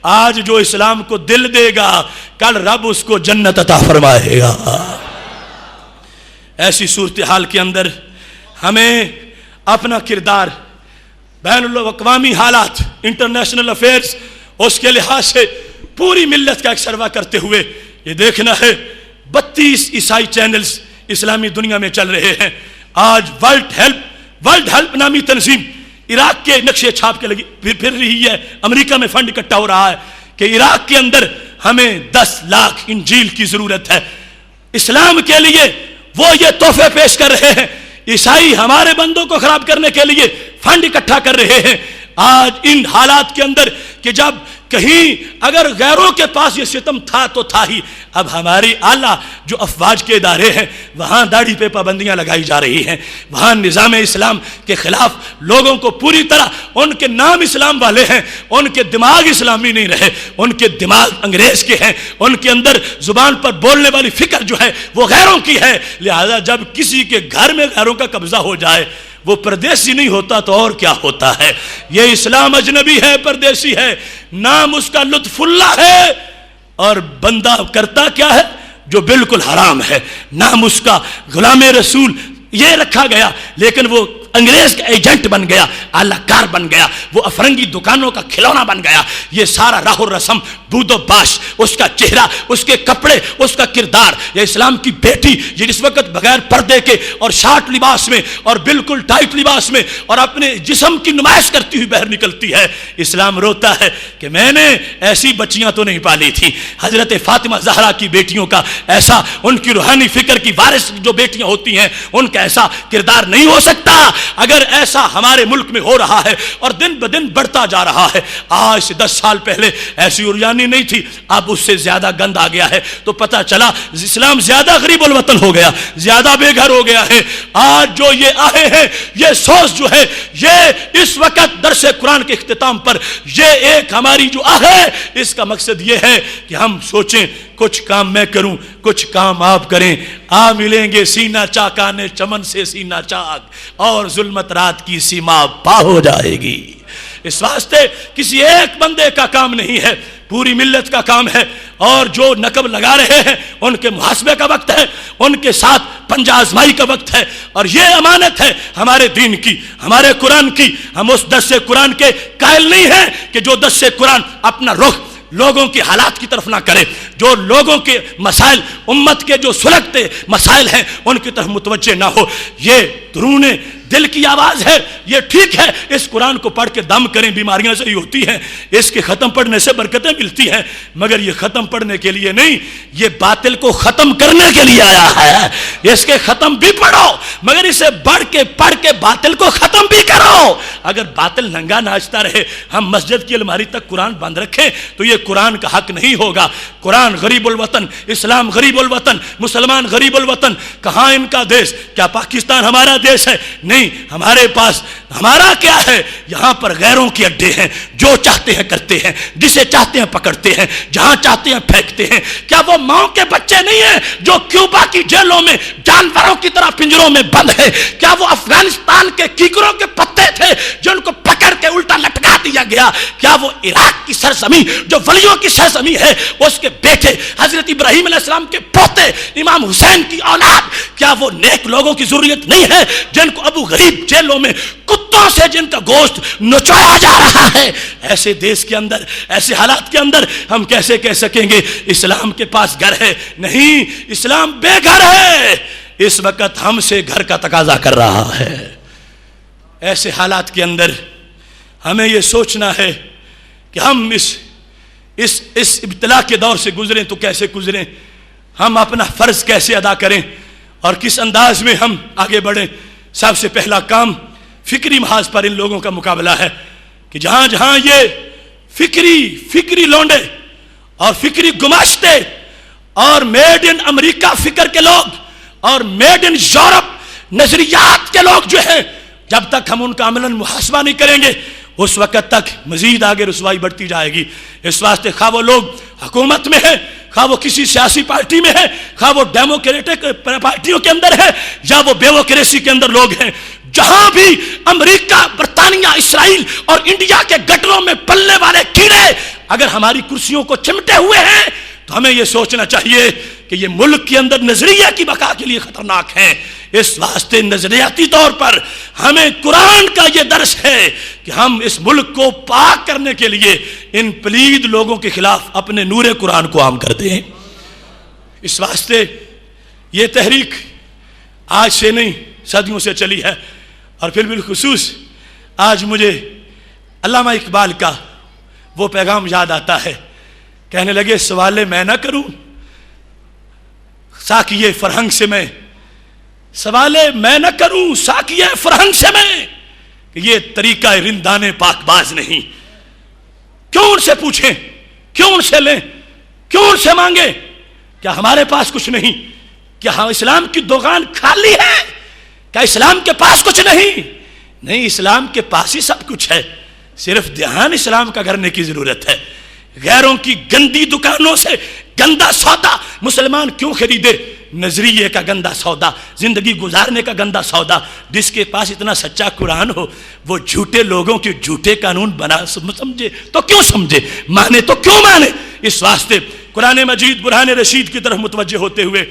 A: آج جو اسلام کو دل دے گا کل رب اس کو جنت عطا فرمائے گا۔ ایسی صورتحال کے اندر ہمیں اپنا کردار بین الاقوامی حالات، انٹرنیشنل افیئرز، اس کے لحاظ سے پوری ملت کا ایک سروا کرتے ہوئے یہ دیکھنا ہے 32 عیسائی چینلز اسلامی دنیا میں چل رہے ہیں۔ آج ورلڈ ہیلپ نامی تنظیم عراق کے نقشے چھاپ کے لگی پھر رہی ہے، امریکہ میں فنڈ اکٹھا ہو رہا ہے کہ عراق کے اندر ہمیں 10 لاکھ انجیل کی ضرورت ہے۔ اسلام کے لیے وہ یہ تحفے پیش کر رہے ہیں، عیسائی ہمارے بندوں کو خراب کرنے کے لیے فنڈ اکٹھا کر رہے ہیں۔ آج ان حالات کے اندر کہ جب کہیں اگر غیروں کے پاس یہ ستم تھا تو تھا ہی، اب ہماری اعلیٰ جو افواج کے ادارے ہیں وہاں داڑھی پہ پابندیاں لگائی جا رہی ہیں، وہاں نظام اسلام کے خلاف لوگوں کو پوری طرح، ان کے نام اسلام والے ہیں، ان کے دماغ اسلامی نہیں رہے، ان کے دماغ انگریز کے ہیں، ان کے اندر زبان پر بولنے والی فکر جو ہے وہ غیروں کی ہے، لہذا جب کسی کے گھر میں غیروں کا قبضہ ہو جائے وہ پردیسی نہیں ہوتا تو اور کیا ہوتا ہے؟ یہ اسلام اجنبی ہے، پردیسی ہے، نام اس کا لطف اللہ ہے، اور بندہ کرتا کیا ہے؟ جو بالکل حرام ہے۔ نام اس کا غلام رسول یہ رکھا گیا، لیکن وہ انگریز کا ایجنٹ بن گیا، اعلی کار بن گیا، وہ افرنگی دکانوں کا کھلونا بن گیا۔ یہ سارا راہ و رسم، بود و باش، اس کا چہرہ، اس کے کپڑے، اس کا کردار، یہ اسلام کی بیٹی یہ جس وقت بغیر پردے کے اور شارٹ لباس میں اور بالکل ٹائٹ لباس میں اور اپنے جسم کی نمائش کرتی ہوئی باہر نکلتی ہے، اسلام روتا ہے کہ میں نے ایسی بچیاں تو نہیں پالی تھی۔ حضرت فاطمہ زہرا کی بیٹیوں کا ایسا، ان کی روحانی فکر کی وارث جو بیٹیاں ہوتی ہیں ان کا ایسا کردار نہیں ہو سکتا۔ اگر ایسا ہمارے ملک میں ہو رہا ہے اور دن بدن بڑھتا جا رہا ہے، آج سے 10 سال پہلے ایسی اریانی نہیں تھی، اب اس سے زیادہ گند آ گیا ہے، تو پتہ چلا اسلام زیادہ غریب الوطن ہو گیا، زیادہ بے گھر ہو گیا ہے۔ آج جو یہ آئے ہیں، یہ سوچ جو ہے، یہ اس وقت درس قرآن کے اختتام پر یہ ایک ہماری جو ہے، اس کا مقصد یہ ہے کہ ہم سوچیں کچھ کام میں کروں، کچھ کام آپ کریں، آ ملیں گے سینہ چاکانے چمن سے سینہ چاک، اور ظلمت رات کی سیما پا ہو جائے گی۔ اس واسطے کسی ایک بندے کا کام نہیں ہے، پوری ملت کا کام ہے، اور جو نقب لگا رہے ہیں ان کے محاسبے کا وقت ہے، ان کے ساتھ پنجہ آزمائی کا وقت ہے، اور یہ امانت ہے ہمارے دین کی، ہمارے قرآن کی۔ ہم اس درس قرآن کے قائل نہیں ہیں کہ جو درس قرآن اپنا رخ لوگوں کی حالات کی طرف نہ کرے، جو لوگوں کے مسائل، امت کے جو سلگتے مسائل ہیں ان کی طرف متوجہ نہ ہو۔ یہ درون دل کی آواز ہے، یہ ٹھیک ہے، اس قرآن کو پڑھ کے دم کریں، بیماریاں صحیح ہوتی ہیں، اس کے ختم پڑھنے سے برکتیں ملتی ہیں، مگر یہ ختم پڑھنے کے لیے نہیں، یہ باطل کو ختم کرنے کے لیے آیا ہے۔ اس کے ختم بھی پڑھو، مگر اسے پڑھ کے باطل کو ختم بھی کرو۔ اگر باطل ننگا ناچتا رہے، ہم مسجد کی الماری تک قرآن بند رکھیں تو یہ قرآن کا حق نہیں ہوگا۔ قرآن غریب الوطن، اسلام غریب الوطن، مسلمان غریب الوطن، کہاں ان کا دیش؟ کیا پاکستان ہمارا دیش ہے؟ نہیں، ہمارے پاس ہمارا کیا ہے؟ یہاں پر غیروں کے اڈے ہیں، جو چاہتے ہیں کرتے ہیں، جسے چاہتے ہیں پکڑتے ہیں، جہاں چاہتے ہیں پھینکتے ہیں۔ کیا وہ ماؤں کے بچے نہیں ہیں جو کیوبا کی جیلوں میں جانوروں کی طرح پنجروں میں بند ہیں؟ کیا وہ افغانستان کے کیکروں کے پتے تھے جن کو پکڑ کے الٹا لٹکا دیا گیا؟ کیا وہ عراق کی سرزمین جو ولیوں کی سرزمین ہے، اس کے بیٹے حضرت ابراہیم علیہ السلام کے پوتے امام حسین کی اولاد، کیا وہ نیک لوگوں کی ضروریت نہیں ہے جن کو ابو غریب جیلوں میں کتوں سے جن کا گوشت نچوڑا جا رہا ہے؟ ایسے دیش کے اندر، ایسے حالات کے اندر ہم کیسے کہہ سکیں گے اسلام کے پاس گھر ہے؟ نہیں، اسلام بے گھر ہے، اس وقت ہم سے گھر کا تقاضا کر رہا ہے۔ ایسے حالات کے اندر ہمیں یہ سوچنا ہے کہ ہم اس ابتلا کے دور سے گزریں تو کیسے گزریں، ہم اپنا فرض کیسے ادا کریں اور کس انداز میں ہم آگے بڑھیں۔ سب سے پہلا کام فکری محاذ پر ان لوگوں کا مقابلہ ہے کہ جہاں جہاں یہ فکری لونڈے اور فکری گماشتے اور میڈ ان امریکہ فکر کے لوگ اور میڈ ان یورپ نظریات کے لوگ جو ہیں، جب تک ہم ان کا عملاً محاسبہ نہیں کریں گے اس وقت تک مزید آگے رسوائی بڑھتی جائے گی۔ اس واسطے خواہ وہ لوگ حکومت میں ہیں، خواہ وہ کسی سیاسی پارٹی میں ہے، خواہ وہ ڈیموکریٹک پارٹیوں کے اندر ہے یا وہ بیوکریسی کے اندر لوگ ہیں، جہاں بھی امریکہ، برطانیہ، اسرائیل اور انڈیا کے گٹروں میں پلنے والے کیڑے اگر ہماری کرسیوں کو چمٹے ہوئے ہیں تو ہمیں یہ سوچنا چاہیے کہ یہ ملک کے اندر نظریہ کی بقا کے لیے خطرناک ہیں۔ اس واسطے نظریاتی طور پر ہمیں قرآن کا یہ درس ہے کہ ہم اس ملک کو پاک کرنے کے لیے ان پلید لوگوں کے خلاف اپنے نور قرآن کو عام کر دیں۔ اس واسطے یہ تحریک آج سے نہیں، صدیوں سے چلی ہے، اور پھر بالخصوص آج مجھے علامہ اقبال کا وہ پیغام یاد آتا ہے، کہنے لگے سوالے میں نہ کروں ساقیے فرہنگ سے میں، سوالے میں نہ کروں ساقیے فرہنگ سے میں، کہ یہ طریقہ رندان پاک باز نہیں، کیوں ان سے پوچھیں، کیوں ان سے لیں، کیوں ان سے مانگیں؟ کیا ہمارے پاس کچھ نہیں؟ کیا ہم اسلام کی دکان خالی ہے؟ کیا اسلام کے پاس کچھ نہیں، اسلام کے پاس ہی سب کچھ ہے، صرف دھیان اسلام کا کرنے کی ضرورت ہے۔ غیروں کی گندی دکانوں سے گندا سودا مسلمان کیوں خریدے؟ نظریے کا گندا سودا، زندگی گزارنے کا گندا سودا۔ جس کے پاس اتنا سچا قرآن ہو وہ جھوٹے لوگوں کے جھوٹے قانون بنا سمجھے تو کیوں سمجھے، مانے تو کیوں مانے؟ اس واسطے قرآن مجید برہان رشید کی طرف متوجہ ہوتے ہوئے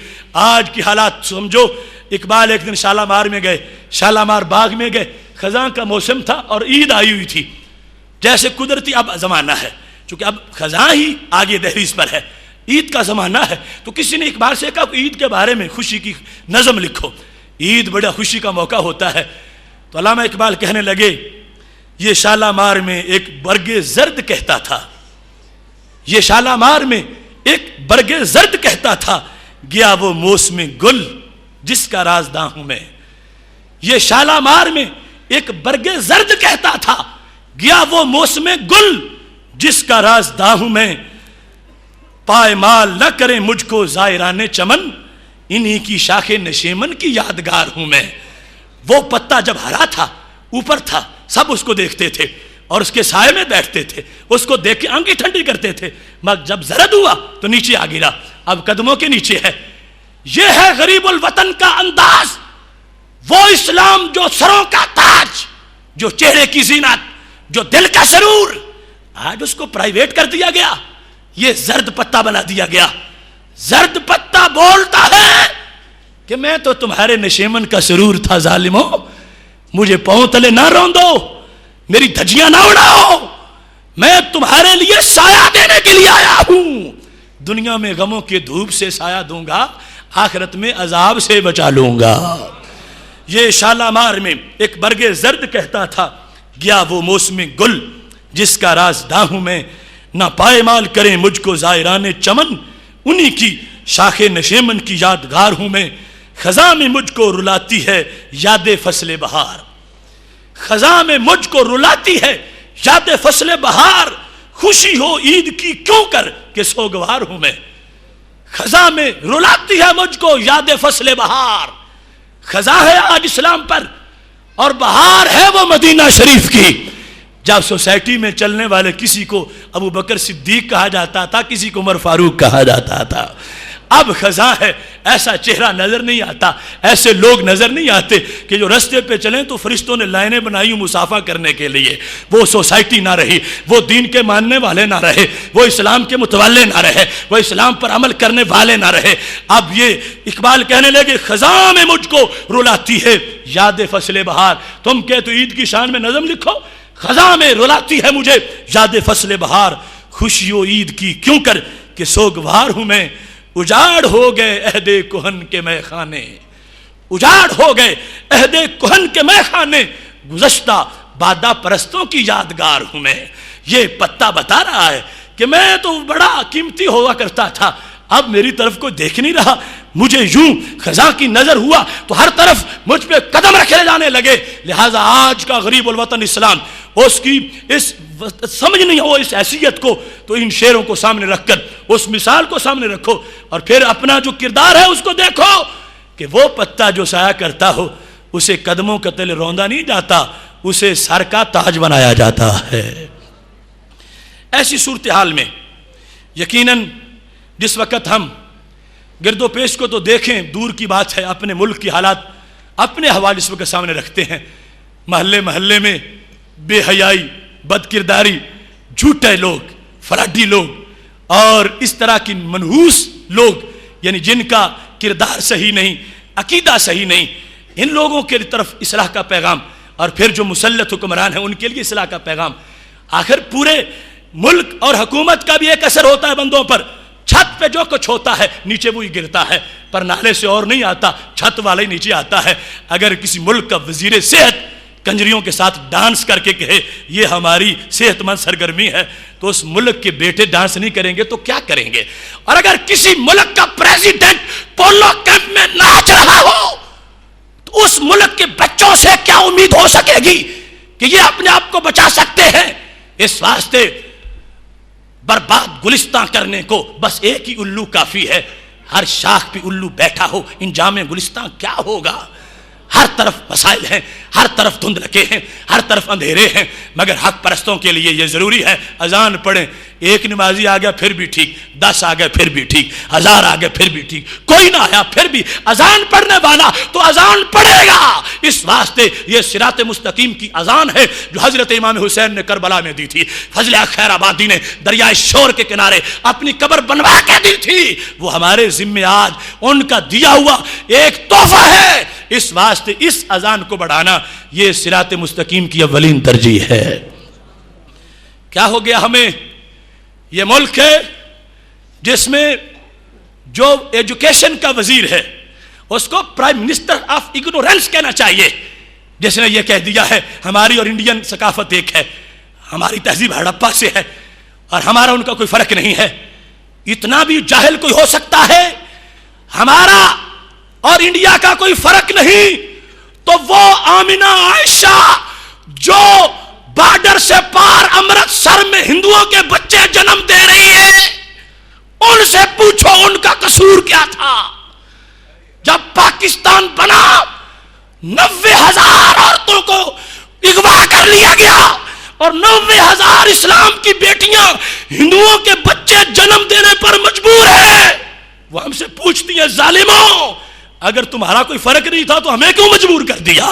A: آج کی حالات سمجھو۔ اقبال ایک دن شالامار میں گئے، شالامار باغ میں گئے، خزاں کا موسم تھا اور عید آئی ہوئی تھی، جیسے قدرتی اب زمانہ ہے، چونکہ اب خزاں ہی آگے دہلیز پر ہے، عید کا زمانہ ہے، تو کسی نے اقبال سے کہا عید کے بارے میں خوشی کی نظم لکھو، عید بڑا خوشی کا موقع ہوتا ہے۔ تو علامہ اقبال کہنے لگے یہ شالامار میں ایک برگ زرد کہتا تھا، یہ شالامار میں ایک برگ زرد کہتا تھا، گیا وہ موسم گل جس کا رازداں ہوں میں۔ یہ شالامار میں ایک برگ زرد کہتا تھا، گیا وہ موسم گل جس کا رازداں ہوں میں۔ پائمال نہ کریں مجھ کو زائران چمن، انہی کی شاخ نشیمن کی یادگار ہوں میں۔ وہ پتا جب ہرا تھا، اوپر تھا، سب اس کو دیکھتے تھے اور اس کے سائے میں بیٹھتے تھے، اس کو دیکھ کے آنکھیں ٹھنڈی کرتے تھے، مگر جب زرد ہوا تو نیچے آ گرا، اب قدموں کے نیچے ہے۔ یہ ہے غریب الوطن کا انداز، وہ اسلام جو سروں کا تاج، جو چہرے کی زینت، جو دل کا سرور، آج اس کو پرائیویٹ کر دیا گیا، یہ زرد پتا بنا دیا گیا۔ زرد پتا بولتا ہے کہ میں تو تمہارے نشیمن کا سرور تھا ظالموں، مجھے پاؤں تلے نہ روندو، میری دھجیاں نہ اڑاؤ، میں تمہارے لیے سایہ دینے کے لیے آیا ہوں۔ دنیا میں غموں کے دھوپ سے سایہ دوں گا، آخرت میں عذاب سے بچا لوں گا۔ یہ شالامار میں ایک برگ زرد کہتا تھا، گیا وہ موسم گل جس کا رازداں ہوں میں۔ نہ پائمال کریں مجھ کو زائران چمن، انہی کی شاخ نشیمن کی یادگار ہوں میں۔ خزاں میں مجھ کو رلاتی ہے یاد فصل بہار، خزاں میں مجھ کو رلاتی ہے یاد فصل بہار، خوشی ہو عید کی کیوں کر کہ سوگوار ہوں میں۔ خزاں میں رلاتی ہے مجھ کو یاد فصل بہار، خزاں ہے آج اسلام پر اور بہار ہے وہ مدینہ شریف کی۔ جب سوسائٹی میں چلنے والے کسی کو ابو بکر صدیق کہا جاتا تھا، کسی کو عمر فاروق کہا جاتا تھا، اب خزاں ہے، ایسا چہرہ نظر نہیں آتا، ایسے لوگ نظر نہیں آتے کہ جو رستے پہ چلیں تو فرشتوں نے لائنیں بنائی مصافحہ کرنے کے لیے۔ وہ سوسائٹی نہ رہی، وہ دین کے ماننے والے نہ رہے، وہ اسلام کے متولے نہ رہے، وہ اسلام پر عمل کرنے والے نہ رہے۔ اب یہ اقبال کہنے لگے خزاں میں مجھ کو رلاتی ہے یاد فصل بہار۔ تم کہ تو عید کی شان میں نظم لکھو، خزاں میں رلاتی ہے مجھے یاد فصل بہار، خوشی و عید کی کیوں کر کہ سوگوار ہوں میں۔ اجاڑ ہو گئے عہد کہن کے میں خانے، اجاڑ ہو گئے عہد کہن کے میں خانے، گزشتہ بادہ پرستوں کی یادگار ہوں میں۔ یہ پتا بتا رہا ہے کہ میں تو بڑا قیمتی ہوا کرتا تھا، اب میری طرف کوئی دیکھ نہیں رہا، مجھے یوں خزاں کی نظر ہوا تو ہر طرف مجھ پہ قدم رکھے جانے لگے۔ لہٰذا آج کا غریب الوطن اسلام اس کی اس سمجھ نہیں ہو اس حیثیت کو، تو ان شعروں کو سامنے رکھ کر اس مثال کو سامنے رکھو اور پھر اپنا جو کردار ہے اس کو دیکھو کہ وہ پتا جو سایہ کرتا ہو اسے قدموں کا تلے روندا نہیں جاتا، اسے سر کا تاج بنایا جاتا ہے۔ ایسی صورتحال میں یقیناً جس وقت ہم گرد و پیش کو تو دیکھیں دور کی بات ہے، اپنے ملک کی حالات اپنے حوالے اس وقت سامنے رکھتے ہیں، محلے محلے میں بے حیائی، بد کرداری، جھوٹے لوگ، فراڈی لوگ اور اس طرح کی منحوس لوگ، یعنی جن کا کردار صحیح نہیں، عقیدہ صحیح نہیں، ان لوگوں کے طرف اصلاح کا پیغام، اور پھر جو مسلط حکمران ہیں ان کے لیے اصلاح کا پیغام۔ آخر پورے ملک اور حکومت کا بھی ایک اثر ہوتا ہے بندوں پر، چھت پہ جو کچھ ہوتا ہے نیچے وہی گرتا ہے، پر نالے سے اور نہیں آتا، چھت والا ہی نیچے آتا ہے۔ اگر کسی ملک کا وزیر صحت کنجریوں کے ساتھ ڈانس کر کے کہے یہ ہماری صحت مند سرگرمی ہے تو اس ملک کے بیٹے ڈانس نہیں کریں گے تو کیا کریں گے؟ اور اگر کسی ملک کا پریزیڈنٹ پولو کیمپ میں ناچ رہا ہو تو اس ملک کے بچوں سے کیا امید ہو سکے گی کہ یہ اپنے آپ کو بچا سکتے ہیں؟ اس واسطے برباد گلستان کرنے کو بس ایک ہی الو کافی ہے. ہر شاخ پہ الو بیٹھا ہو انجام گلستان کیا ہوگا؟ ہر طرف مسائل ہیں، ہر طرف دھندلکے ہیں، ہر طرف اندھیرے ہیں، مگر حق پرستوں کے لیے یہ ضروری ہے اذان پڑھیں. ایک نمازی آ گیا پھر بھی ٹھیک، 10 آ گئے پھر بھی ٹھیک، 1000 آ گئے پھر بھی ٹھیک، کوئی نہ آیا پھر بھی اذان پڑھنے والا تو اذان پڑھے گا. اس واسطے یہ صراط مستقیم کی اذان ہے جو حضرت امام حسین نے کربلا میں دی تھی، فضل خیر آبادی نے دریائے شور کے کنارے اپنی قبر بنوا کے دی تھی. وہ ہمارے ذمہ آج ان کا دیا ہوا ایک تحفہ ہے. اس واسطے اس اذان کو بڑھانا یہ صراط مستقیم کی اولین ترجیح ہے. کیا ہو گیا ہمیں؟ یہ ملک ہے جس میں جو ایجوکیشن کا وزیر ہے اس کو پرائم منسٹر آف اگنورینس کہنا چاہیے، جس نے یہ کہہ دیا ہے ہماری اور انڈین ثقافت ایک ہے، ہماری تہذیب ہڑپا سے ہے اور ہمارا ان کا کوئی فرق نہیں ہے. اتنا بھی جاہل کوئی ہو سکتا ہے؟ ہمارا اور انڈیا کا کوئی فرق نہیں تو وہ آمنہ عائشہ جو بارڈر سے پار امرتسر میں ہندوؤں کے بچے جنم دے رہی ہے، ان سے پوچھو ان کا قصور کیا تھا؟ جب پاکستان بنا 90,000 عورتوں کو اغوا کر لیا گیا اور 90,000 اسلام کی بیٹیاں ہندوؤں کے بچے جنم دینے پر مجبور ہیں. وہ ہم سے پوچھتی ہیں ظالموں اگر تمہارا کوئی فرق نہیں تھا تو ہمیں کیوں مجبور کر دیا،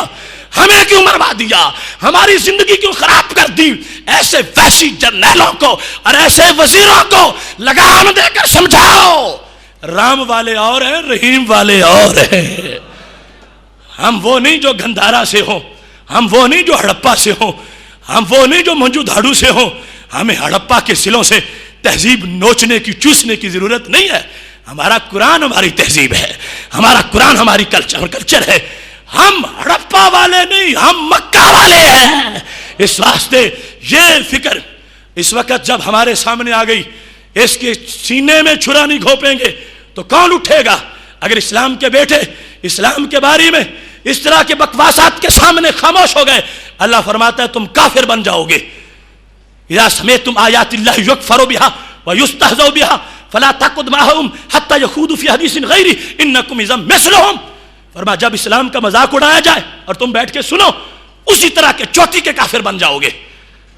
A: ہمیں کیوں مروا دیا، ہماری زندگی کیوں خراب کر دی؟ ایسے وحشی جرنیلوں کو اور ایسے وزیروں کو لگام دے کر سمجھاؤ رام والے اور ہیں، رحیم والے اور ہیں. ہم وہ نہیں جو گندھارا سے ہوں، ہم وہ نہیں جو ہڑپا سے ہوں، ہم وہ نہیں جو منجو دھاڑو سے ہوں. ہمیں ہڑپا کے سلوں سے تہذیب نوچنے کی چوسنے کی ضرورت نہیں ہے. ہمارا قرآن ہماری تہذیب ہے، ہمارا قرآن ہماری کلچر ہے. ہم ہڑپا والے نہیں، ہم مکہ والے ہیں. اس واسطے یہ فکر اس وقت جب ہمارے سامنے آ گئی، اس کے سینے میں چھرا نہیں گھونپیں گے تو کون اٹھے گا؟ اگر اسلام کے بیٹے اسلام کے بارے میں اس طرح کے بکواسات کے سامنے خاموش ہو گئے، اللہ فرماتا ہے تم کافر بن جاؤ گے. اذا سمعتم آیات اللہ یکفر بها ویستہزأ بها فلا تقعد معهم حتى يخوضوا في حدیث غیرہ انکم اذا مثلهم. فرمایا جب اسلام کا مذاق اڑایا جائے اور تم بیٹھ کے سنو، اسی طرح کے چوٹی کے کافر بن جاؤ گے.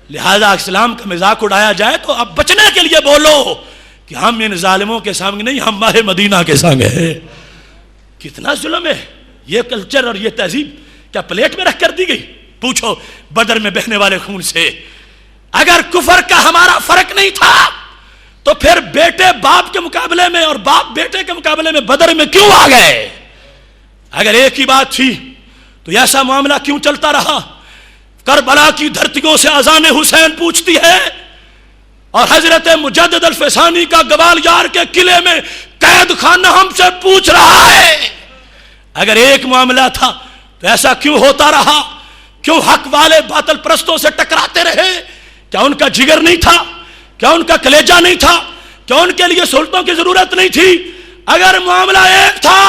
A: لہذا اسلام کا مذاق اڑایا جائے تو اب بچنے کے لیے بولو کہ ہم ان ظالموں کے سامنے نہیں، ہم ماہ مدینہ کے سامنے ہیں. کتنا ظلم ہے. یہ کلچر اور یہ تہذیب کیا پلیٹ میں رکھ کر دی گئی؟ پوچھو بدر میں بہنے والے خون سے. اگر کفر کا ہمارا فرق نہیں تھا تو پھر بیٹے باپ کے مقابلے میں اور باپ بیٹے کے مقابلے میں بدر میں کیوں آ گئے؟ اگر ایک ہی بات تھی تو ایسا معاملہ کیوں چلتا رہا؟ کربلا کی دھرتیوں سے اذان حسین پوچھتی ہے اور حضرت مجدد الفسانی کا گوالیار کے قلعے میں قید خانہ ہم سے پوچھ رہا ہے. اگر ایک معاملہ تھا تو ایسا کیوں ہوتا رہا؟ کیوں حق والے باطل پرستوں سے ٹکراتے رہے؟ کیا ان کا جگر نہیں تھا؟ کیا ان کا کلیجہ نہیں تھا؟ کیا ان کے لیے سہولتوں کی ضرورت نہیں تھی؟ اگر معاملہ ایک تھا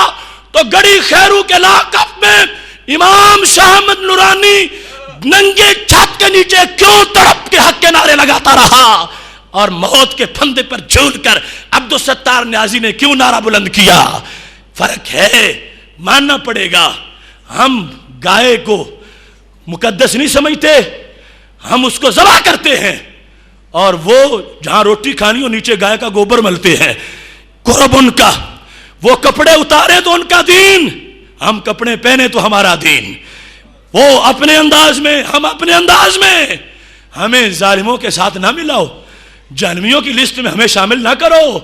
A: تو گڑی خیرو کے لاقب میں امام شاہ احمد نورانی ننگے چھت کے نیچے کیوں تڑپ کے حق کے نعرے لگاتا رہا؟ اور موت کے پھندے پر جھول کر عبدالستار نیازی نے کیوں نعرہ بلند کیا؟ فرق ہے، ماننا پڑے گا. ہم گائے کو مقدس نہیں سمجھتے، ہم اس کو ذبح کرتے ہیں اور وہ جہاں روٹی کھانی ہو نیچے گائے کا گوبر ملتے ہیں. قرب ان کا، وہ کپڑے اتارے تو ان کا دین، ہم کپڑے پہنے تو ہمارا دین. وہ اپنے انداز میں، ہم اپنے انداز میں. ہمیں ظالموں کے ساتھ نہ ملاؤ، جہنمیوں کی لسٹ میں ہمیں شامل نہ کرو.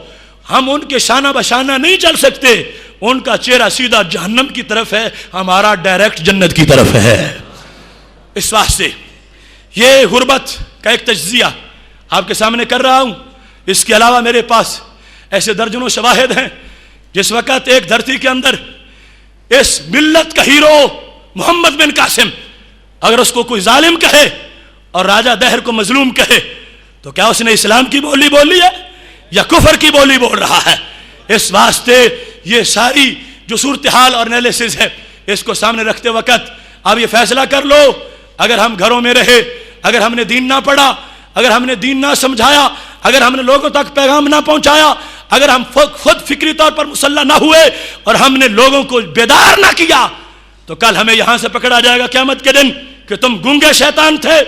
A: ہم ان کے شانہ بشانہ نہیں چل سکتے. ان کا چہرہ سیدھا جہنم کی طرف ہے، ہمارا ڈائریکٹ جنت کی طرف ہے. اس واسطے یہ غربت کا ایک تجزیہ آپ کے سامنے کر رہا ہوں. اس کے علاوہ میرے پاس ایسے درجنوں شواہد ہیں. جس وقت ایک دھرتی کے اندر اس ملت کا ہیرو محمد بن قاسم اگر اس کو کوئی ظالم کہے اور راجہ دہر کو مظلوم کہے تو کیا اس نے اسلام کی بولی بولی ہے یا کفر کی بولی بول رہا ہے؟ اس واسطے یہ ساری جو صورتحال اور انالیسز ہے اس کو سامنے رکھتے وقت اب یہ فیصلہ کر لو، اگر ہم گھروں میں رہے، اگر ہم نے دین نہ پڑھا، اگر ہم نے دین نہ سمجھایا، اگر ہم نے لوگوں تک پیغام نہ پہنچایا، اگر ہم خود فکری طور پر مسلح نہ ہوئے اور ہم نے لوگوں کو بیدار نہ کیا، تو کل ہمیں یہاں سے پکڑا جائے گا قیامت کے دن کہ تم گونگے شیطان تھے،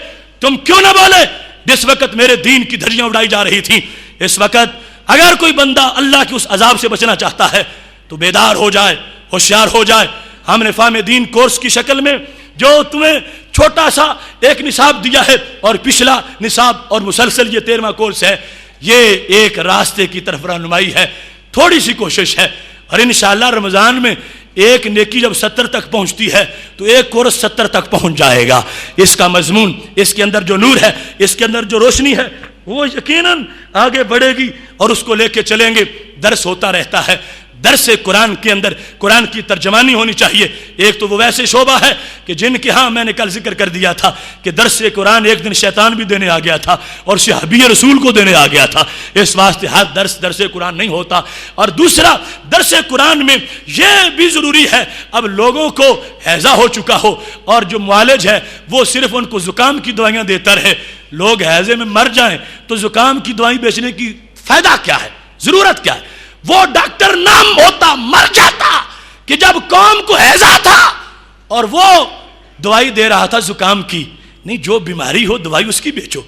A: تم کیوں نہ بولے جس وقت میرے دین کی دھجیاں اڑائی جا رہی تھیں۔ اس وقت اگر کوئی بندہ اللہ کے اس عذاب سے بچنا چاہتا ہے تو بیدار ہو جائے، ہوشیار ہو جائے۔ ہم نے فہم دین کورس کی شکل میں جو تمہیں چھوٹا سا ایک نصاب دیا ہے اور پچھلا نصاب اور مسلسل یہ 13واں کورس ہے، یہ ایک راستے کی طرف رہنمائی ہے، تھوڑی سی کوشش ہے، اور انشاءاللہ رمضان میں ایک نیکی جب 70 تک پہنچتی ہے تو ایک کورس 70 تک پہنچ جائے گا۔ اس کا مضمون، اس کے اندر جو نور ہے، اس کے اندر جو روشنی ہے، وہ یقیناً آگے بڑھے گی اور اس کو لے کے چلیں گے۔ درس ہوتا رہتا ہے، درس قرآن کے اندر قرآن کی ترجمانی ہونی چاہیے۔ ایک تو وہ ویسے شعبہ ہے کہ جن کے ہاں میں نے کل ذکر کر دیا تھا کہ درس قرآن ایک دن شیطان بھی دینے آ گیا تھا اور صحابی رسول کو دینے آ گیا تھا، اس واسطے ہر درس قرآن نہیں ہوتا۔ اور دوسرا، درس قرآن میں یہ بھی ضروری ہے، اب لوگوں کو ہیضہ ہو چکا ہو اور جو معالج ہے وہ صرف ان کو زکام کی دوائیاں دیتا رہے، لوگ ہیضے میں مر جائیں تو زکام کی دوائی بیچنے کی فائدہ کیا ہے، ضرورت کیا ہے؟ وہ ڈاکٹر نام ہوتا مر جاتا کہ جب قوم کو ہیضہ تھا اور وہ دوائی دے رہا تھا زکام کی۔ نہیں، جو بیماری ہو دوائی اس کی بیچو،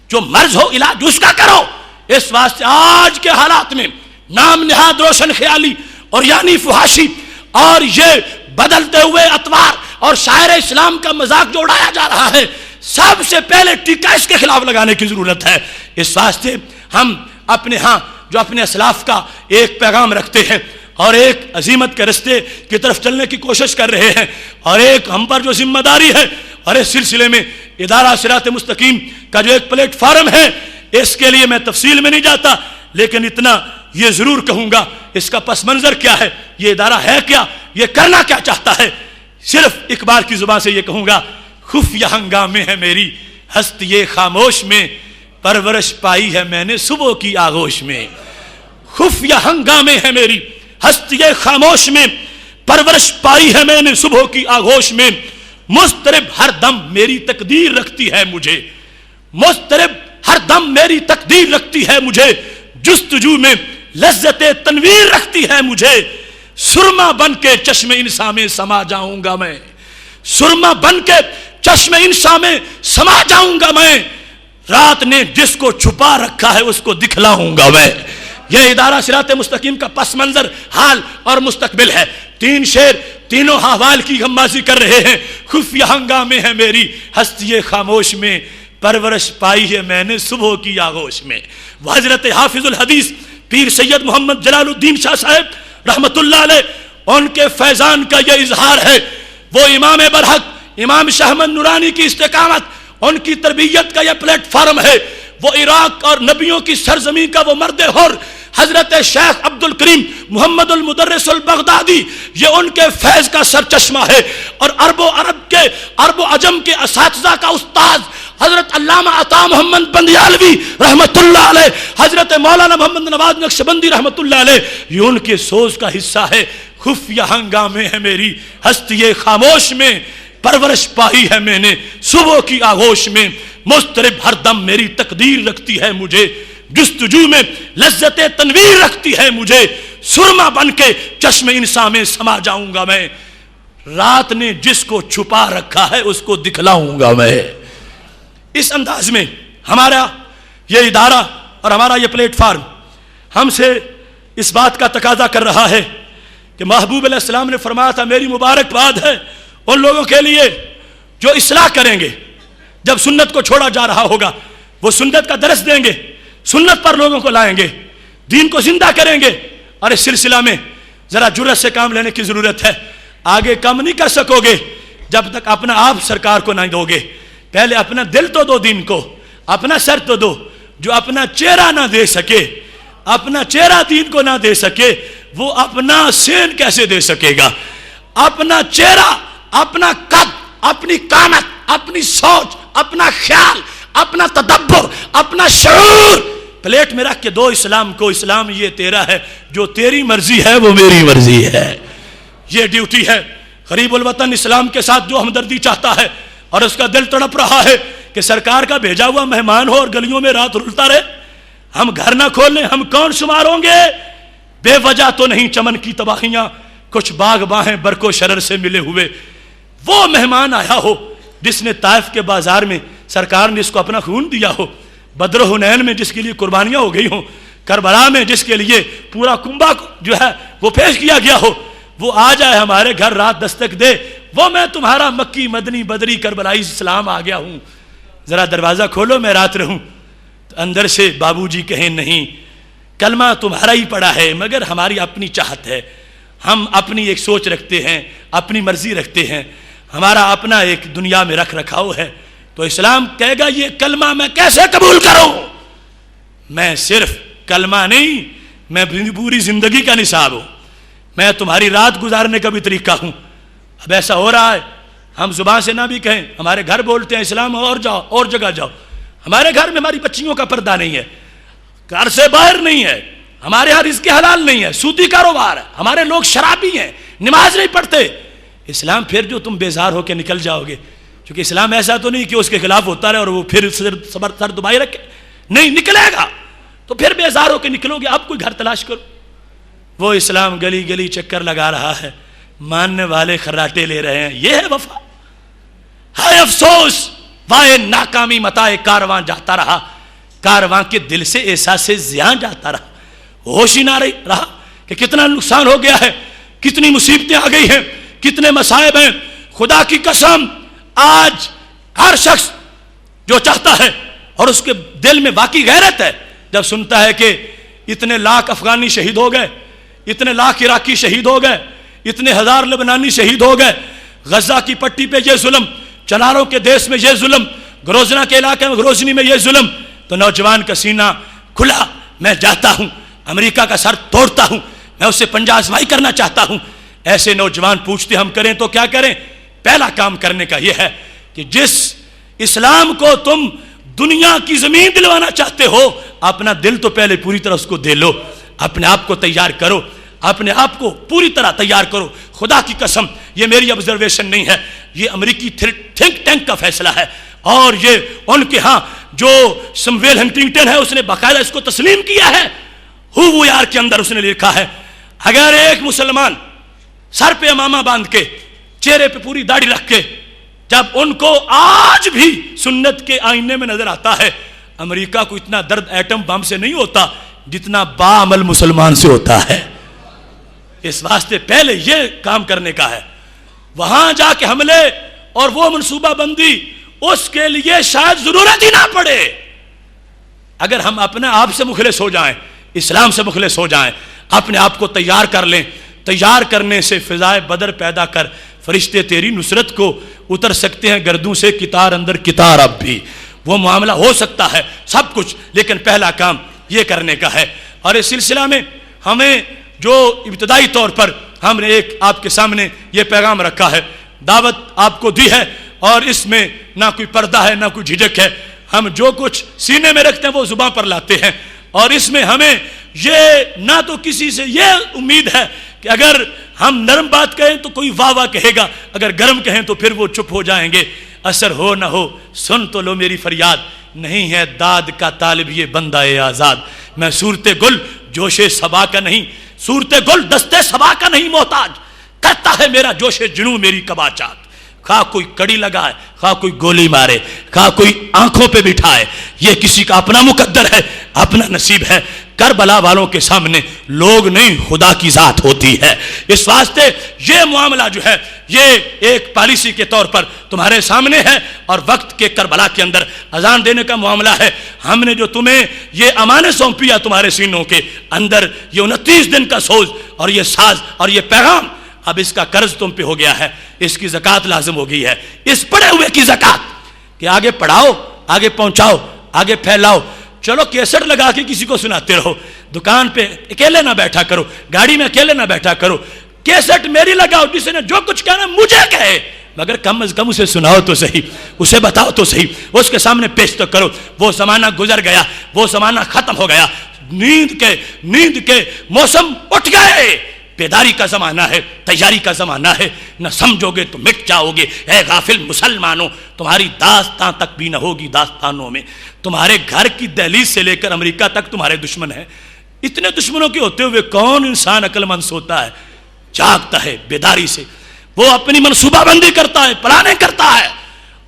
A: جو مرض ہو علاج اس کا کرو۔ اس واسطے آج کے حالات میں نام نہاد روشن خیالی اور یعنی فحاشی اور یہ بدلتے ہوئے اطوار اور شاعر اسلام کا مذاق جو اڑایا جا رہا ہے، سب سے پہلے ٹیکہ اس کے خلاف لگانے کی ضرورت ہے۔ اس واسطے ہم اپنے ہاں جو اپنے اسلاف کا ایک پیغام رکھتے ہیں اور ایک عظیمت کے رستے کی طرف چلنے کی کوشش کر رہے ہیں، اور ایک ہم پر جو ذمہ داری ہے، اور اس سلسلے میں ادارہ صراط مستقیم کا جو ایک پلیٹ فارم ہے، اس کے لیے میں تفصیل میں نہیں جاتا، لیکن اتنا یہ ضرور کہوں گا، اس کا پس منظر کیا ہے، یہ ادارہ ہے کیا، یہ کرنا کیا چاہتا ہے۔ صرف ایک بار کی زبان سے یہ کہوں گا، خفیہ ہنگامے ہے میری ہستی خاموش میں، پرورش پائی ہے میں نے صبح کی آغوش میں۔ خفیہ ہنگامے ہے میری ہستی خاموش میں، پرورش پائی ہے میں نے صبح کی آغوش میں، مضطرب ہر دم میری تقدیر رکھتی ہے مجھے، مضطرب ہر دم میری تقدیر رکھتی ہے مجھے، جستجو میں لذت تنویر رکھتی ہے مجھے، سرما بن کے چشم انسان میں سما جاؤں گا میں، سرما بن کے چشم انسان میں سما جاؤں گا میں، رات نے جس کو چھپا رکھا ہے اس کو دکھلاؤں گا میں۔ یہ ادارہ صراط مستقیم کا پس منظر، حال اور مستقبل ہے۔ 3 شعر تینوں احوال کی غمازی کر رہے ہیں۔ خفیہ ہنگامے ہے میری ہستی خاموش میں، پرورش پائی ہے میں نے صبح کی آغوش میں۔ وہ حضرت حافظ الحدیث پیر سید محمد جلال الدین شاہ صاحب رحمت اللہ علیہ، ان کے فیضان کا یہ اظہار ہے۔ وہ امام برحق امام شاہ احمد نورانی کی استقامت، ان کی تربیت کا یہ پلیٹ فارم ہے۔ وہ عراق اور نبیوں کی سرزمین کا وہ مرد حر حضرت شیخ عبد الکریم محمد المدرس البغدادی، یہ ان کے فیض کا سرچشمہ ہے، اور عرب و عجم کے اساتذہ کا استاذ حضرت علامہ عطا محمد بندیالوی رحمت اللہ علیہ، حضرت مولانا محمد نواز نقشبندی رحمت اللہ علیہ، یہ ان کے سوز کا حصہ ہے۔ خفیہ ہنگامے ہے میری ہستی خاموش میں، پرورش پائی ہے میں نے صبح کی آغوش میں، مضطرب ہر دم میری تقدیر رکھتی ہے مجھے، جستجو میں لذت تنویر رکھتی ہے مجھے، سرما بن کے چشم انسان میں سما جاؤں گا میں، رات نے جس کو چھپا رکھا ہے اس کو دکھلاؤں گا میں۔ اس انداز میں ہمارا یہ ادارہ اور ہمارا یہ پلیٹ فارم ہم سے اس بات کا تقاضا کر رہا ہے کہ محبوب علیہ السلام نے فرمایا تھا، میری مبارکباد ہے ان لوگوں کے لیے جو اصلاح کریں گے، جب سنت کو چھوڑا جا رہا ہوگا وہ سنت کا درس دیں گے، سنت پر لوگوں کو لائیں گے، دین کو زندہ کریں گے۔ اور اس سلسلہ میں ذرا جرأت سے کام لینے کی ضرورت ہے۔ آگے کم نہیں کر سکو گے جب تک اپنا آپ سرکار کو نہیں دو گے۔ پہلے اپنا دل تو دو دین کو، اپنا سر تو دو۔ جو اپنا چہرہ نہ دے سکے، اپنا چہرہ دین کو نہ دے سکے، وہ اپنا سین کیسے دے سکے گا؟ اپنا چہرہ، اپنا قد، اپنی قامت، اپنی سوچ، اپنا خیال، اپنا تدبر، اپنا شعور پلیٹ میں رکھ کے دو اسلام کو۔ اسلام یہ تیرا ہے، جو تیری مرضی ہے وہ میری مرضی ہے۔ یہ ڈیوٹی ہے۔ غریب الوطن اسلام کے ساتھ جو ہمدردی چاہتا ہے اور اس کا دل تڑپ رہا ہے کہ سرکار کا بھیجا ہوا مہمان ہو اور گلیوں میں رات رلتا رہے، ہم گھر نہ کھولیں ہم کون شمار ہوں گے؟ بے وجہ تو نہیں چمن کی تباہیاں، کچھ باغ باہیں برق و شرر سے ملے ہوئے۔ وہ مہمان آیا ہو جس نے طائف کے بازار میں سرکار نے اس کو اپنا خون دیا ہو، بدر و حنین میں جس کے لیے قربانیاں ہو گئی ہوں، کربلا میں جس کے لیے پورا کنبہ جو ہے وہ پیش کیا گیا ہو، وہ آ جائے ہمارے گھر رات دستک دے، وہ میں تمہارا مکی مدنی بدری کربلائی اسلام آ گیا ہوں، ذرا دروازہ کھولو میں رات رہوں۔ تو اندر سے بابو جی کہیں نہیں، کلمہ تمہارا ہی پڑا ہے مگر ہماری اپنی چاہت ہے، ہم اپنی ایک سوچ رکھتے ہیں، اپنی مرضی رکھتے ہیں، ہمارا اپنا ایک دنیا میں رکھ رکھاؤ ہے۔ تو اسلام کہے گا یہ کلمہ میں کیسے قبول کروں؟ میں صرف کلمہ نہیں، میں پوری زندگی کا نصاب ہوں، میں تمہاری رات گزارنے کا بھی طریقہ ہوں۔ اب ایسا ہو رہا ہے ہم زبان سے نہ بھی کہیں، ہمارے گھر بولتے ہیں اسلام اور جاؤ اور جگہ جاؤ، ہمارے گھر میں ہماری بچیوں کا پردہ نہیں ہے، گھر سے باہر نہیں ہے، ہمارے یہاں رزق حلال نہیں ہے، سودی کاروبار ہے، ہمارے لوگ شرابی ہیں، نماز نہیں پڑھتے۔ اسلام پھر جو تم بیزار ہو کے نکل جاؤ گے، کیونکہ اسلام ایسا تو نہیں کہ اس کے خلاف ہوتا رہے اور وہ پھر سر دبائی رکھے، نہیں نکلے گا تو پھر بیزار ہو کے نکلو گے، اب کوئی گھر تلاش کرو۔ وہ اسلام گلی گلی چکر لگا رہا ہے، ماننے والے خراٹے لے رہے ہیں، یہ ہے وفا۔ ہائے افسوس وائے ناکامی متائے کارواں جاتا رہا، کارواں کے دل سے احساس زیاں جاتا رہا، ہوش ہی نہ رہا کہ کتنا نقصان ہو گیا ہے، کتنی مصیبتیں آ گئی ہیں، کتنے مصائب ہیں۔ خدا کی قسم آج ہر شخص جو چاہتا ہے اور اس کے دل میں واقعی غیرت ہے، جب سنتا ہے کہ اتنے لاکھ افغانی شہید ہو گئے، اتنے لاکھ عراقی شہید ہو گئے، اتنے ہزار لبنانی شہید ہو گئے، غزہ کی پٹی پہ یہ ظلم، چناروں کے دیش میں یہ ظلم، گروزنا کے علاقے میں گروزنی میں یہ ظلم، تو نوجوان کا سینہ کھلا، میں جاتا ہوں امریکہ کا سر توڑتا ہوں، میں اسے پنجہ آزمائی کرنا چاہتا ہوں۔ ایسے نوجوان پوچھتے ہم کریں تو کیا کریں؟ پہلا کام کرنے کا یہ ہے کہ جس اسلام کو تم دنیا کی زمین دلوانا چاہتے ہو، اپنا دل تو پہلے پوری طرح اس کو دے لو، اپنے آپ کو تیار کرو، اپنے آپ کو پوری طرح تیار کرو۔ خدا کی قسم یہ میری آبزرویشن نہیں ہے، یہ امریکی تھنک ٹینک کا فیصلہ ہے، اور یہ ان کے ہاں جو سمویل ہنٹنگٹن ہے اس نے باقاعدہ اس کو تسلیم کیا ہے، ہو یار کے اندر اس نے لکھا ہے اگر ایک مسلمان سر پہ امامہ باندھ کے چہرے پہ پوری داڑھی رکھ کے جب ان کو آج بھی سنت کے آئینے میں نظر آتا ہے، امریکہ کو اتنا درد ایٹم بم سے نہیں ہوتا جتنا باعمل مسلمان سے ہوتا ہے۔ اس واسطے پہلے یہ کام کرنے کا ہے، وہاں جا کے حملے اور وہ منصوبہ بندی اس کے لیے شاید ضرورت ہی نہ پڑے۔ اگر ہم اپنے آپ سے مخلص ہو جائیں، اسلام سے مخلص ہو جائیں، اپنے آپ کو تیار کر لیں، تیار کرنے سے فضائے بدر پیدا کر فرشتے تیری نصرت کو اتر سکتے ہیں گردوں سے کتار اندر کتار، اب بھی وہ معاملہ ہو سکتا ہے سب کچھ، لیکن پہلا کام یہ کرنے کا ہے۔ اور اس سلسلہ میں ہمیں جو ابتدائی طور پر ہم نے ایک آپ کے سامنے یہ پیغام رکھا ہے، دعوت آپ کو دی ہے، اور اس میں نہ کوئی پردہ ہے نہ کوئی جھجک ہے، ہم جو کچھ سینے میں رکھتے ہیں وہ زبان پر لاتے ہیں، اور اس میں ہمیں یہ نہ تو کسی سے یہ امید ہے کہ اگر ہم نرم بات کہیں تو کوئی واہ واہ کہے گا، اگر گرم کہیں تو پھر وہ چپ ہو جائیں گے۔ اثر ہو نہ ہو سن تو لو میری فریاد، نہیں ہے داد کا طالب یہ بندہ آزاد، میں صورت گل جوش صبا کا نہیں، صورت گل دستے صبا کا نہیں محتاج، کرتا ہے میرا جوش جنوں میری کباچات، خواہ کوئی کڑی لگائے، خواہ کوئی گولی مارے، خواہ کوئی آنکھوں پہ بٹھائے، یہ کسی کا اپنا مقدر ہے، اپنا نصیب ہے۔ کربلا والوں کے سامنے لوگ نہیں خدا کی ذات ہوتی ہے۔ اس واسطے یہ معاملہ جو ہے یہ ایک پالیسی کے طور پر تمہارے سامنے ہے، اور وقت کے کربلا کے اندر اذان دینے کا معاملہ ہے۔ ہم نے جو تمہیں یہ امانت سونپی ہے تمہارے سینوں کے اندر، یہ 29 دن کا سوز اور یہ ساز اور یہ پیغام، اب اس کا قرض تم پہ ہو گیا ہے، اس کی زکوٰۃ لازم ہو گئی ہے، اس پڑے ہوئے کی زکوٰۃ کہ آگے پڑھاؤ، آگے پہنچاؤ، آگے پھیلاؤ۔ چلو کیسٹ لگا کے کسی کو سناتے رہو، دکان پہ اکیلے نہ بیٹھا کرو، گاڑی میں اکیلے نہ بیٹھا کرو، کیسٹ میری لگاؤ، جس نے جو کچھ کہنا مجھے کہے، مگر کم از کم اسے سناؤ تو صحیح، اسے بتاؤ تو صحیح، اس کے سامنے پیش تو کرو۔ وہ زمانہ گزر گیا، وہ زمانہ ختم ہو گیا، نیند کے موسم اٹھ گئے، بیداری کا زمانہ ہے، تیاری کا زمانہ ہے، نہ سمجھو گے تو مٹ جاؤ گے۔ اے غافل مسلمانوں، تمہاری داستان تک بھی نہ ہوگی داستانوں میں، تمہارے گھر کی دہلیز سے لے کر امریکہ تک تمہارے دشمن ہیں۔ اتنے دشمنوں کے ہوتے ہوئے کون انسان عقل مند سوتا ہے، جاگتا ہے بیداری سے، وہ اپنی منصوبہ بندی کرتا ہے، پلاننگ کرتا ہے۔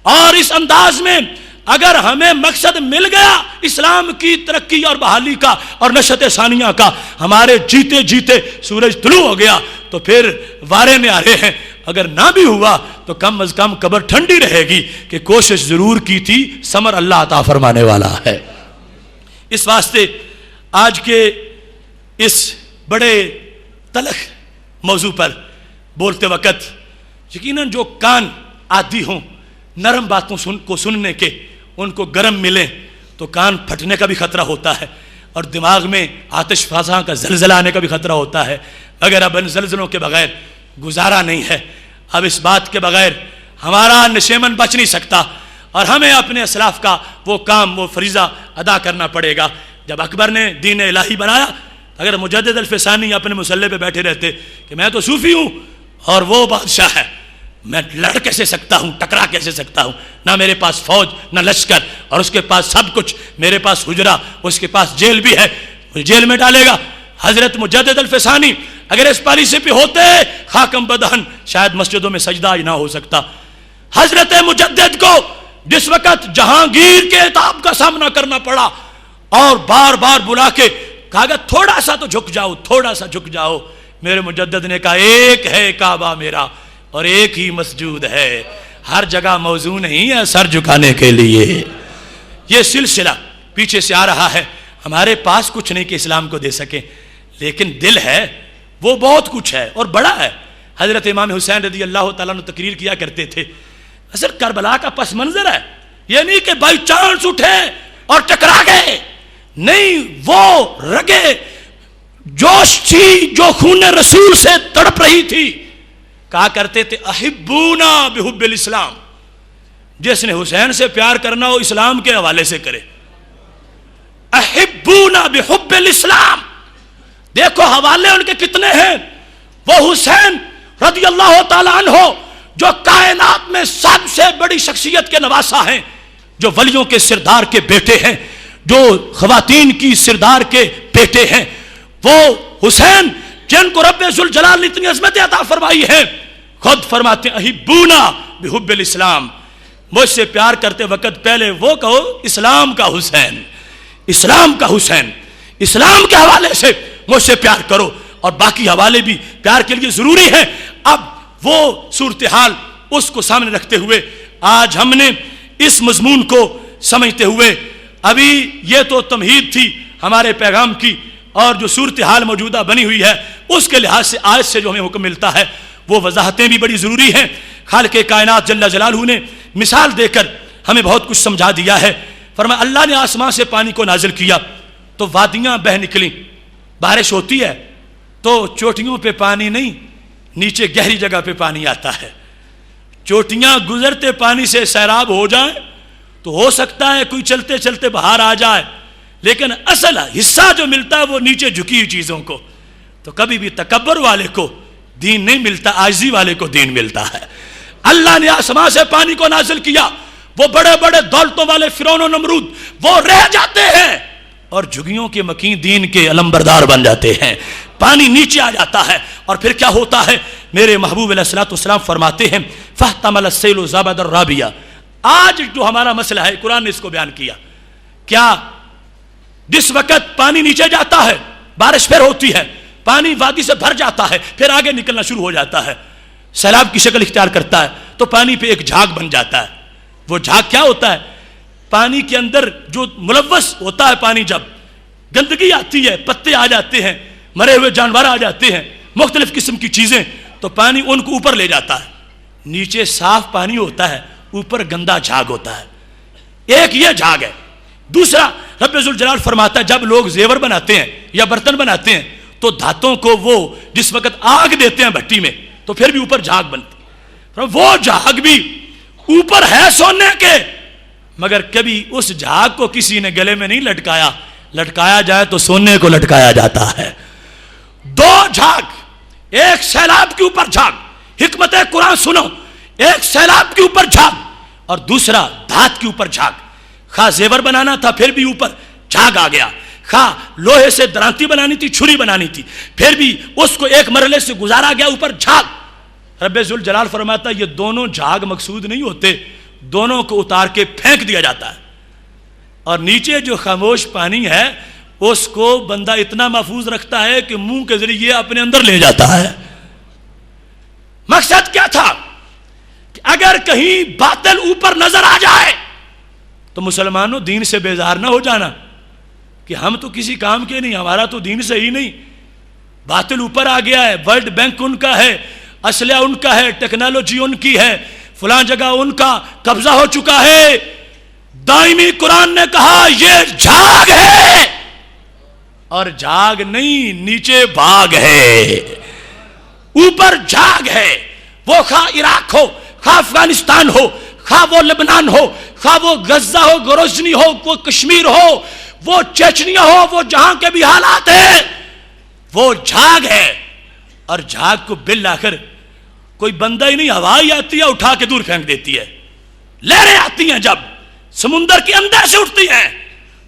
A: اور اس انداز میں اگر ہمیں مقصد مل گیا اسلام کی ترقی اور بحالی کا اور نشأت ثانیہ کا، ہمارے جیتے جیتے سورج طلوع ہو گیا تو پھر وارے میں آ رہے ہیں۔ اگر نہ بھی ہوا تو کم از کم قبر ٹھنڈی رہے گی کہ کوشش ضرور کی تھی، ثمر اللہ عطا فرمانے والا ہے۔ اس واسطے آج کے اس بڑے تلخ موضوع پر بولتے وقت یقیناً جو کان عادی ہوں نرم باتوں کو سننے کے، ان کو گرم ملیں تو کان پھٹنے کا بھی خطرہ ہوتا ہے، اور دماغ میں آتش فضاں کا زلزلہ آنے کا بھی خطرہ ہوتا ہے۔ اگر اب ان زلزلوں کے بغیر گزارا نہیں ہے، اب اس بات کے بغیر ہمارا نشیمن بچ نہیں سکتا، اور ہمیں اپنے اسلاف کا وہ کام، وہ فریضہ ادا کرنا پڑے گا۔ جب اکبر نے دین الہی بنایا، اگر مجدد الفسانی اپنے مسلح پہ بیٹھے رہتے کہ میں تو صوفی ہوں اور وہ بادشاہ ہے، میں لڑ کیسے سکتا ہوں، ٹکرا کیسے سکتا ہوں، نہ میرے پاس فوج نہ لشکر، اور اس کے پاس سب کچھ، میرے پاس حجرہ، اس کے پاس جیل بھی ہے، مجھے جیل میں ڈالے گا۔ حضرت مجدد الفسانی اگر اس پالیسی پہ ہوتے خاکم بدہن، شاید مسجدوں میں سجدہ ہی نہ ہو سکتا۔ حضرت مجدد کو جس وقت جہانگیر کے عتاب کا سامنا کرنا پڑا اور بار بار بلا کے کہا گیا تھوڑا سا تو جھک جاؤ، تھوڑا سا جھک جاؤ، میرے مجدد نے کہا ایک ہے کعبہ میرا اور ایک ہی مسجود ہے، ہر جگہ موضوع نہیں ہے سر جھکانے کے لیے۔ یہ سلسلہ پیچھے سے آ رہا ہے، ہمارے پاس کچھ نہیں کہ اسلام کو دے سکیں، لیکن دل ہے وہ بہت کچھ ہے اور بڑا ہے۔ حضرت امام حسین رضی اللہ تعالیٰ نے تقریر کیا کرتے تھے، اصل کربلا کا پس منظر ہے، یہ نہیں کہ بائی چانس اٹھے اور ٹکرا گئے، نہیں، وہ رگے جوش تھی جو خون رسول سے تڑپ رہی تھی۔ کہا کرتے تھے احبونا بحب الاسلام، جس نے حسین سے پیار کرنا ہو اسلام کے حوالے سے کرے، احبونا بحب الاسلام۔ دیکھو حوالے ان کے کتنے ہیں، وہ حسین رضی اللہ تعالیٰ عنہ جو کائنات میں سب سے بڑی شخصیت کے نواسا ہیں، جو ولیوں کے سردار کے بیٹے ہیں، جو خواتین کی سردار کے بیٹے ہیں، وہ حسین جن کو رب ذوالجلال نے اتنی عظمت عطا فرمائی ہے، خود فرماتے ہیں احبونا بحب الاسلام، مجھ سے پیار کرتے وقت پہلے وہ کہو اسلام کا حسین، اسلام کا حسین، اسلام کے حوالے سے مجھ سے پیار کرو، اور باقی حوالے بھی پیار کے لیے ضروری ہے۔ اب وہ صورتحال اس کو سامنے رکھتے ہوئے آج ہم نے اس مضمون کو سمجھتے ہوئے، ابھی یہ تو تمہید تھی ہمارے پیغام کی، اور جو صورتحال موجودہ بنی ہوئی ہے اس کے لحاظ سے آج سے جو ہمیں حکم ملتا ہے وہ وضاحتیں بھی بڑی ضروری ہیں۔ خالق کائنات جل جلالہ نے مثال دے کر ہمیں بہت کچھ سمجھا دیا ہے۔ فرمایا اللہ نے آسمان سے پانی کو نازل کیا تو وادیاں بہہ نکلیں، بارش ہوتی ہے تو چوٹیوں پہ پانی نہیں، نیچے گہری جگہ پہ پانی آتا ہے، چوٹیاں گزرتے پانی سے سیراب ہو جائیں تو ہو سکتا ہے کوئی چلتے چلتے باہر آ جائے، لیکن اصل حصہ جو ملتا ہے وہ نیچے جھکی ہوئی چیزوں کو۔ تو کبھی بھی تکبر والے کو دین نہیں ملتا، عاجزی والے کو دین ملتا ہے۔ اللہ نے آسمان سے پانی کو نازل کیا، وہ بڑے بڑے دولتوں والے فرعون و نمرود وہ رہ جاتے ہیں اور جھگیوں کے مکین دین کے علمبردار بن جاتے ہیں۔ پانی نیچے آ جاتا ہے اور پھر کیا ہوتا ہے، میرے محبوب علیہ الصلوۃ والسلام فرماتے ہیں فاحتمل السیل زبد الرابیہ۔ آج جو ہمارا مسئلہ ہے قرآن نے اس کو بیان کیا، کیا جس وقت پانی نیچے جاتا ہے بارش پھر ہوتی ہے، پانی وادی سے بھر جاتا ہے، پھر آگے نکلنا شروع ہو جاتا ہے، سیلاب کی شکل اختیار کرتا ہے تو پانی پہ ایک جھاگ بن جاتا ہے۔ وہ جھاگ کیا ہوتا ہے، پانی کے اندر جو ملوث ہوتا ہے، پانی جب گندگی آتی ہے، پتے آ جاتے ہیں، مرے ہوئے جانور آ جاتے ہیں، مختلف قسم کی چیزیں، تو پانی ان کو اوپر لے جاتا ہے۔ نیچے صاف پانی ہوتا ہے، اوپر گندا جھاگ ہوتا ہے، ایک یہ جھاگ ہے۔ دوسرا رب ذوالجلال فرماتا ہے جب لوگ زیور بناتے ہیں یا برتن بناتے ہیں تو دھاتوں کو وہ جس وقت آگ دیتے ہیں بھٹی میں تو پھر بھی اوپر جھاگ بنتی ہے، وہ جھاگ بھی اوپر ہے سونے کے، مگر کبھی اس جھاگ کو کسی نے گلے میں نہیں لٹکایا، لٹکایا جائے تو سونے کو لٹکایا جاتا ہے۔ دو جھاگ، ایک سیلاب کے اوپر جھاگ، حکمت قرآن سنو، ایک سیلاب کے اوپر جھاگ اور دوسرا دھات کے اوپر جھاگ. خواہ زیور بنانا تھا پھر بھی اوپر جھاگ آ گیا، خواہ لوہے سے درانتی بنانی تھی، چھری بنانی تھی، پھر بھی اس کو ایک مرحلے سے گزارا گیا اوپر جھاگ. رب ذوالجلال فرماتا یہ دونوں جھاگ مقصود نہیں ہوتے، دونوں کو اتار کے پھینک دیا جاتا ہے، اور نیچے جو خاموش پانی ہے اس کو بندہ اتنا محفوظ رکھتا ہے کہ منہ کے ذریعے اپنے اندر لے جاتا ہے. مقصد کیا تھا کہ اگر کہیں باطل اوپر نظر آ جائے تو مسلمانوں دین سے بیزار نہ ہو جانا کہ ہم تو کسی کام کے نہیں، ہمارا تو دین سے ہی نہیں. باطل اوپر آ گیا ہے، ورلڈ بینک ان کا ہے، اسلحہ ان کا ہے، ٹیکنالوجی ان کی ہے، فلاں جگہ ان کا قبضہ ہو چکا ہے. دائمی قرآن نے کہا یہ جھاگ ہے، اور جھاگ نہیں، نیچے بھاگ ہے، اوپر جھاگ ہے. وہ خواہ عراق ہو، خواہ افغانستان ہو، خواہ وہ لبنان ہو، خواہ وہ غزہ ہو، گروزنی ہو، وہ کشمیر ہو، وہ چچنیا ہو، وہ جہاں کے بھی حالات ہیں، وہ جھاگ ہے. اور جھاگ کو بالآخر کوئی بندہ ہی نہیں، ہوا ہی آتی ہے اٹھا کے دور پھینک دیتی ہے. لہریں آتی ہیں جب سمندر کے اندر سے اٹھتی ہیں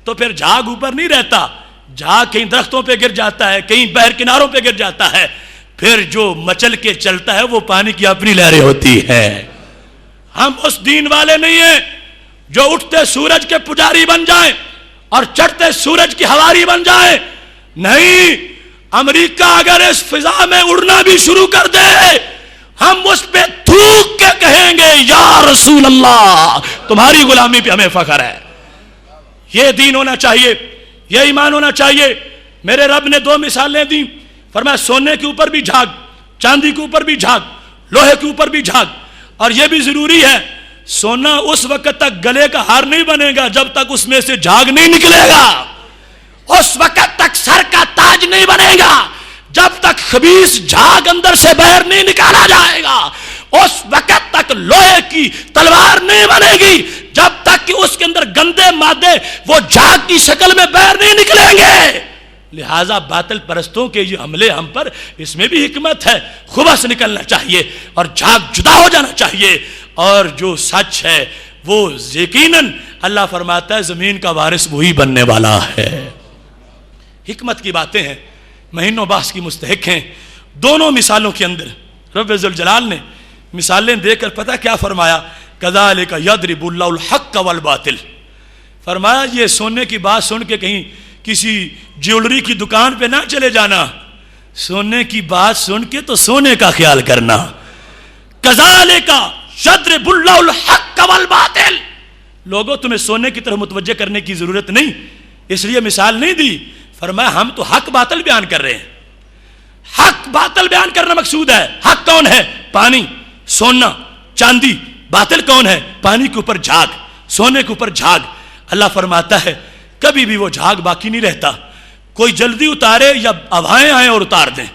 A: تو پھر جھاگ اوپر نہیں رہتا، جھاگ کہیں درختوں پہ گر جاتا ہے، کہیں بحر کناروں پہ گر جاتا ہے، پھر جو مچل کے چلتا ہے وہ پانی کی اپنی لہریں ہوتی ہیں. ہم اس دین والے نہیں ہیں جو اٹھتے سورج کے پجاری بن جائیں اور چڑھتے سورج کی ہواری بن جائیں. نہیں، امریکہ اگر اس فضا میں اڑنا بھی شروع کر دے ہم اس پہ تھوک کے کہیں گے یا رسول اللہ تمہاری غلامی پہ ہمیں فخر ہے. یہ دین ہونا چاہیے، یہ ایمان ہونا چاہیے. میرے رب نے 2 مثالیں دی، فرمایا سونے کے اوپر بھی جھاگ، چاندی کے اوپر بھی جھاگ، لوہے کے اوپر بھی جھاگ. اور یہ بھی ضروری ہے، سونا اس وقت تک گلے کا ہار نہیں بنے گا جب تک اس میں سے جھاگ نہیں نکلے گا، اس وقت تک سر کا تاج نہیں بنے گا جب تک خبیث جھاگ اندر سے باہر نہیں نکالا جائے گا، اس وقت تک لوہے کی تلوار نہیں بنے گی جب تک کہ اس کے اندر گندے مادے وہ جھاگ کی شکل میں باہر نہیں نکلیں گے. لہذا باطل پرستوں کے یہ حملے ہم پر، اس میں بھی حکمت ہے. خبث نکلنا چاہیے اور جھاگ جدا ہو جانا چاہیے، اور جو سچ ہے وہ یقیناً اللہ فرماتا ہے زمین کا وارث وہی بننے والا ہے. حکمت کی باتیں ہیں، مہینوں بحث کی مستحق ہیں. دونوں مثالوں کے اندر رب ذوالجلال نے مثالیں دے کر پتہ کیا فرمایا؟ کذالک یضرب اللہ الحق والباطل. فرمایا یہ سونے کی بات سن کے کہیں کسی جیولری کی دکان پہ نہ چلے جانا، سونے کی بات سن کے تو سونے کا خیال کرنا. کذالک یضرب اللہ الحق والباطل. لوگوں تمہیں سونے کی طرف متوجہ کرنے کی ضرورت نہیں، اس لیے مثال نہیں دی. فرمایا ہم تو حق باطل بیان کر رہے ہیں. حق باطل بیان کرنا مقصود ہے. حق کون ہے؟ پانی، سونا، چاندی. باطل کون ہے؟ پانی کے اوپر جھاگ، سونے کے اوپر جھاگ. اللہ فرماتا ہے کبھی بھی وہ جھاگ باقی نہیں رہتا. کوئی جلدی اتارے یا ہوائیں آئیں اور اتار دیں،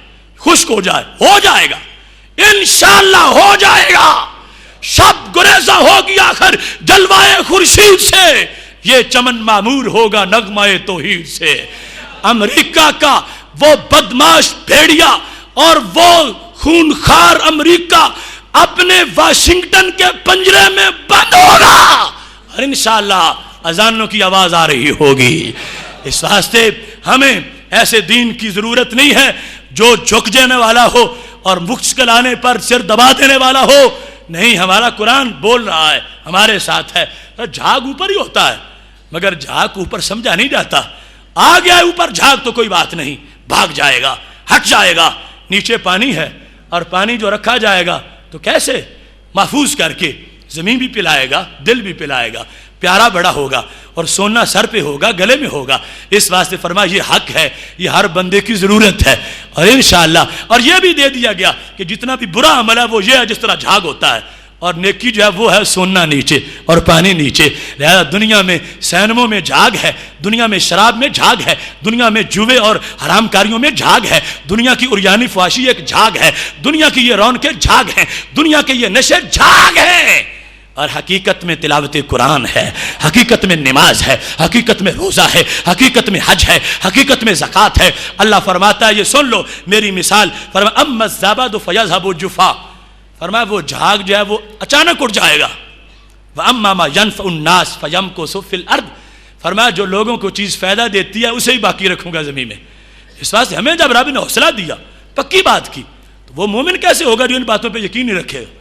A: خشک ہو جائے، ہو جائے گا انشاءاللہ، ہو جائے گا. شب گریزہ ہوگی آخر جلوائے خورشید سے، یہ چمن معمور ہوگا نغمہ توحید سے. امریکہ کا وہ بدماش بھیڑیا اور وہ خونخوار امریکہ اپنے واشنگٹن کے پنجرے میں بند ہوگا اور انشاءاللہ اذانوں کی آواز آ رہی ہوگی. اس واسطے ہمیں ایسے دین کی ضرورت نہیں ہے جو جھک جانے والا ہو اور مشکل آنے پر سر دبا دینے والا ہو. نہیں، ہمارا قرآن بول رہا ہے، ہمارے ساتھ ہے. جھاگ اوپر ہی ہوتا ہے مگر جھاگ اوپر سمجھا نہیں جاتا. آ گیا اوپر جھاگ تو کوئی بات نہیں، بھاگ جائے گا، ہٹ جائے گا. نیچے پانی ہے اور پانی جو رکھا جائے گا تو کیسے محفوظ کر کے زمین بھی پلائے گا، دل بھی پلائے گا، پیارا بڑا ہوگا اور سونا سر پہ ہوگا، گلے میں ہوگا. اس واسطے فرمایا یہ حق ہے، یہ ہر بندے کی ضرورت ہے. اور انشاءاللہ اور یہ بھی دے دیا گیا کہ جتنا بھی برا عمل ہے وہ یہ ہے جس طرح جھاگ ہوتا ہے، اور نیکی جو ہے وہ ہے سونا نیچے اور پانی نیچے. لہذا دنیا میں سینموں میں جھاگ ہے، دنیا میں شراب میں جھاگ ہے، دنیا میں جوے اور حرام کاریوں میں جھاگ ہے، دنیا کی عریانی فحاشی ایک جھاگ ہے، دنیا کی یہ رونقیں جھاگ ہیں، دنیا کے یہ نشے جھاگ ہیں. اور حقیقت میں تلاوت قرآن ہے، حقیقت میں نماز ہے، حقیقت میں روزہ ہے، حقیقت میں حج ہے، حقیقت میں زکوٰۃ ہے۔ اللہ فرماتا ہے یہ سن لو میری مثال، فرمایا اما الزبد فیذهب جفا، فرمایا وہ جھاگ جو ہے وہ اچانک اٹھ جائے گا، واما ما ينفع الناس فيمكث في الارض، فرمایا جو لوگوں کو چیز فائدہ دیتی ہے اسے ہی باقی رکھوں گا زمین میں۔ اس واسطے ہمیں جب رب نے حوصلہ دیا، پکی بات کی، تو وہ مومن کیسے ہوگا جو ان باتوں پہ یقین نہیں رکھے گا؟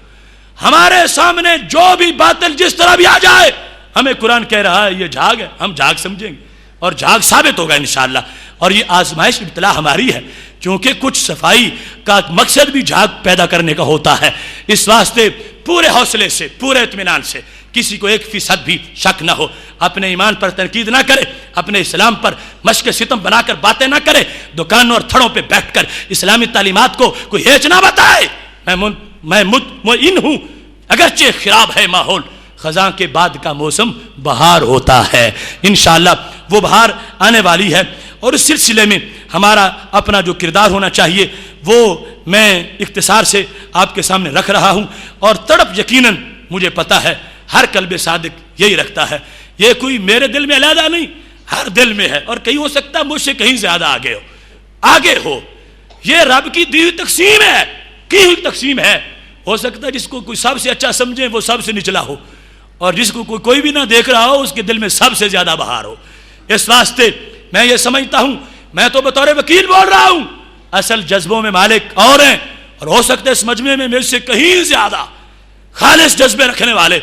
A: ہمارے سامنے جو بھی باطل جس طرح بھی آ جائے، ہمیں قرآن کہہ رہا ہے یہ جھاگ ہے، ہم جھاگ سمجھیں گے اور جھاگ ثابت ہوگا انشاءاللہ۔ اور یہ آزمائش ابتلا ہماری ہے، کیونکہ کچھ صفائی کا مقصد بھی جھاگ پیدا کرنے کا ہوتا ہے۔ اس واسطے پورے حوصلے سے، پورے اطمینان سے، کسی کو 1% بھی شک نہ ہو، اپنے ایمان پر تنقید نہ کرے، اپنے اسلام پر مشق ستم بنا کر باتیں نہ کرے، دکانوں اور تھڑوں پہ بیٹھ کر اسلامی تعلیمات کو کوئی ہیچ نہ بتائے۔ میں مطمئن ہوں، اگرچہ خراب ہے ماحول، خزاں کے بعد کا موسم بہار ہوتا ہے، انشاءاللہ وہ بہار آنے والی ہے۔ اور اس سلسلے میں ہمارا اپنا جو کردار ہونا چاہیے وہ میں اختصار سے آپ کے سامنے رکھ رہا ہوں، اور تڑپ یقیناً مجھے پتہ ہے ہر قلب صادق یہی رکھتا ہے، یہ کوئی میرے دل میں علیحدہ نہیں، ہر دل میں ہے، اور کہیں ہو سکتا ہے مجھ سے کہیں زیادہ آگے ہو، یہ رب کی دی ہوئی تقسیم ہے، کی ہوئی تقسیم ہے۔ ہو سکتا ہے جس کو کوئی سب سے اچھا سمجھے وہ سب سے نچلا ہو، اور جس کو کوئی بھی نہ دیکھ رہا ہو اس کے دل میں سب سے زیادہ بہار ہو۔ اس واسطے میں یہ سمجھتا ہوں، میں تو بطور وکیل بول رہا ہوں، اصل جذبوں میں مالک اور ہیں، اور ہو سکتا ہے اس مجمع میں میرے سے کہیں زیادہ خالص جذبے رکھنے والے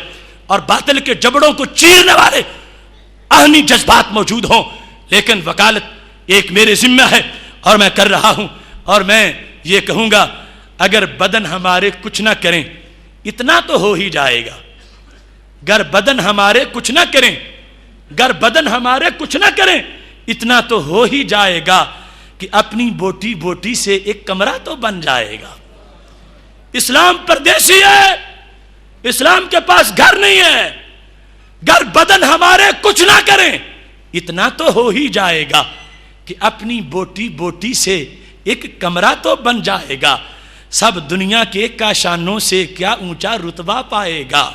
A: اور باطل کے جبڑوں کو چیرنے والے آہنی جذبات موجود ہوں، لیکن وکالت ایک میرے ذمہ ہے اور میں کر رہا ہوں۔ اور میں یہ کہوں گا اگر بدن ہمارے کچھ نہ کریں اتنا تو ہو ہی جائے گا، گر بدن ہمارے کچھ نہ کریں، گر بدن ہمارے کچھ نہ کریں اتنا تو ہو ہی جائے گا کہ اپنی بوٹی بوٹی سے ایک کمرہ تو بن جائے گا۔ اسلام پردیسی ہے، اسلام کے پاس گھر نہیں ہے، گر بدن ہمارے کچھ نہ کریں اتنا تو ہو ہی جائے گا کہ اپنی بوٹی بوٹی سے ایک کمرہ تو بن جائے گا۔ سب دنیا کے کاشانوں سے کیا اونچا رتبہ پائے گا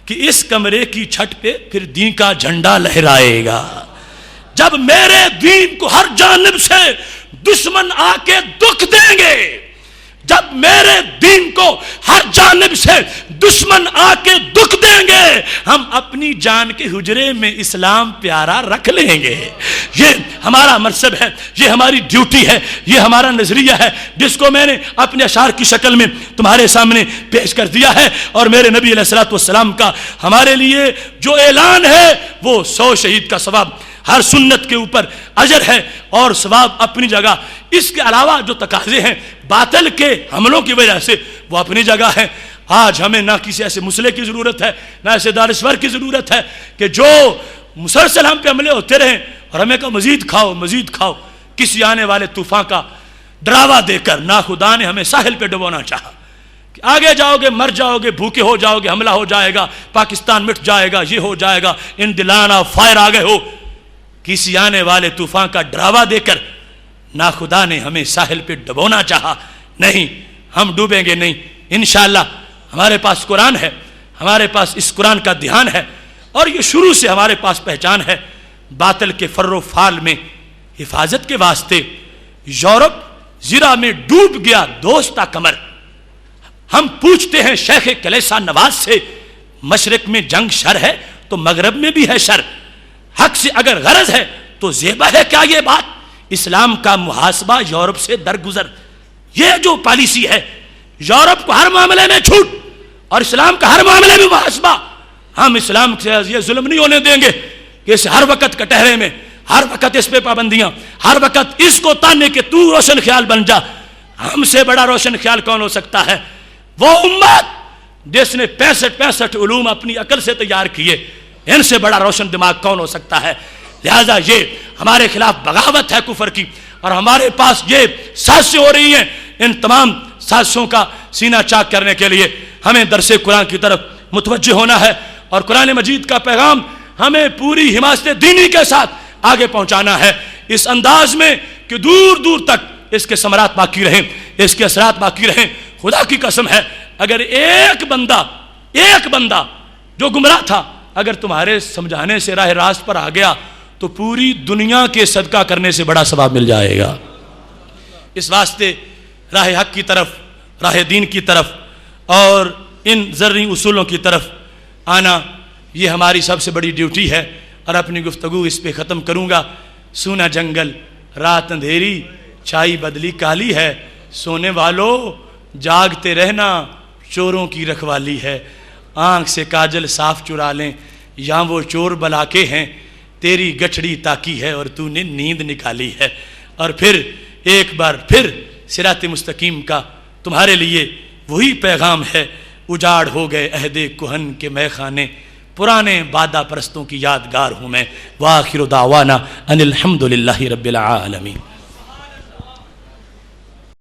A: کہ اس کمرے کی چھت پہ پھر دین کا جھنڈا لہرائے گا۔ جب میرے دین کو ہر جانب سے دشمن آ کے دکھ دیں گے، جب میرے دین کو ہر جانب سے دشمن آ کے دکھ دیں گے، ہم اپنی جان کے حجرے میں اسلام پیارا رکھ لیں گے۔ یہ ہمارا منصب ہے، یہ ہماری ڈیوٹی ہے، یہ ہمارا نظریہ ہے جس کو میں نے اپنے اشعار کی شکل میں تمہارے سامنے پیش کر دیا ہے۔ اور میرے نبی علیہ الصلوۃ والسلام کا ہمارے لیے جو اعلان ہے وہ 100 شہید کا ثواب، ہر سنت کے اوپر اجر ہے اور ثواب اپنی جگہ۔ اس کے علاوہ جو تقاضے ہیں باطل کے حملوں کی وجہ سے وہ اپنی جگہ ہے۔ آج ہمیں نہ کسی ایسے مسئلے کی ضرورت ہے، نہ ایسے دانشور کی ضرورت ہے کہ جو مسلسل ہم پہ حملے ہوتے رہیں اور ہمیں کہا مزید کھاؤ مزید کھاؤ۔ کسی آنے والے طوفان کا ڈراوا دے کر نہ خدا نے ہمیں ساحل پہ ڈبونا چاہا کہ آگے جاؤ گے مر جاؤ گے، بھوکے ہو جاؤ گے، حملہ ہو جائے گا، پاکستان مٹ جائے گا، یہ ہو جائے گا، ان دلانا فائر آ گئے ہو۔ کسی آنے والے طوفان کا ڈراوا دے کر نہ خدا نے ہمیں ساحل پہ ڈبونا چاہا، نہیں ہم ڈوبیں گے نہیں انشاءاللہ۔ ہمارے پاس قرآن ہے، ہمارے پاس اس قرآن کا دھیان ہے، اور یہ شروع سے ہمارے پاس پہچان ہے۔ باطل کے فر و فال میں حفاظت کے واسطے یورپ زرہ میں ڈوب گیا دوستہ کمر۔ ہم پوچھتے ہیں شیخ کلیسا نواز سے، مشرق میں جنگ شر ہے تو مغرب میں بھی ہے شر، حق سے اگر غرض ہے تو زیبا ہے کیا یہ بات؟ اسلام کا محاسبہ یورپ سے درگزر، یہ جو پالیسی ہے یورپ کو ہر معاملے میں چھوٹ اور اسلام کا ہر معاملے میں محاسبہ۔ ہم اسلام سے یہ ظلم نہیں ہونے دیں گے کہ اس ہر وقت کٹہرے میں، ہر وقت اس پہ پابندیاں، ہر وقت اس کو تانے کہ تو روشن خیال بن جا۔ ہم سے بڑا روشن خیال کون ہو سکتا ہے؟ وہ امت جس نے 65 علوم اپنی عقل سے تیار کیے، ان سے بڑا روشن دماغ کون ہو سکتا ہے؟ لہذا یہ ہمارے خلاف بغاوت ہے کفر کی، اور ہمارے پاس یہ سازشیں ہو رہی ہیں۔ ان تمام سازشوں کا سینہ چاک کرنے کے لیے ہمیں درس قرآن کی طرف متوجہ ہونا ہے، اور قرآن مجید کا پیغام ہمیں پوری حمایت دینی کے ساتھ آگے پہنچانا ہے، اس انداز میں کہ دور دور تک اس کے ثمرات باقی رہیں، اس کے اثرات باقی رہیں۔ خدا کی قسم ہے اگر ایک بندہ جو گمراہ تھا اگر تمہارے سمجھانے سے راہ راست پر آ گیا تو پوری دنیا کے صدقہ کرنے سے بڑا ثواب مل جائے گا۔ اس واسطے راہ حق کی طرف، راہ دین کی طرف اور ان زرعی اصولوں کی طرف آنا یہ ہماری سب سے بڑی ڈیوٹی ہے۔ اور اپنی گفتگو اس پہ ختم کروں گا۔ سونا جنگل رات اندھیری چھائی بدلی کالی ہے، سونے والو جاگتے رہنا چوروں کی رکھوالی ہے۔ آنکھ سے کاجل صاف چرا لیں یا وہ چور بلا کے ہیں، تیری گٹھڑی تاکی ہے اور تو نے نیند نکالی ہے۔ اور پھر ایک بار پھر صراط مستقیم کا تمہارے لیے وہی پیغام ہے، اجاڑ ہو گئے عہد کہن کے مے خانے، پرانے بادہ پرستوں کی یادگار ہوں میں۔ وآخر دعوانا ان الحمد للہ رب العالمین۔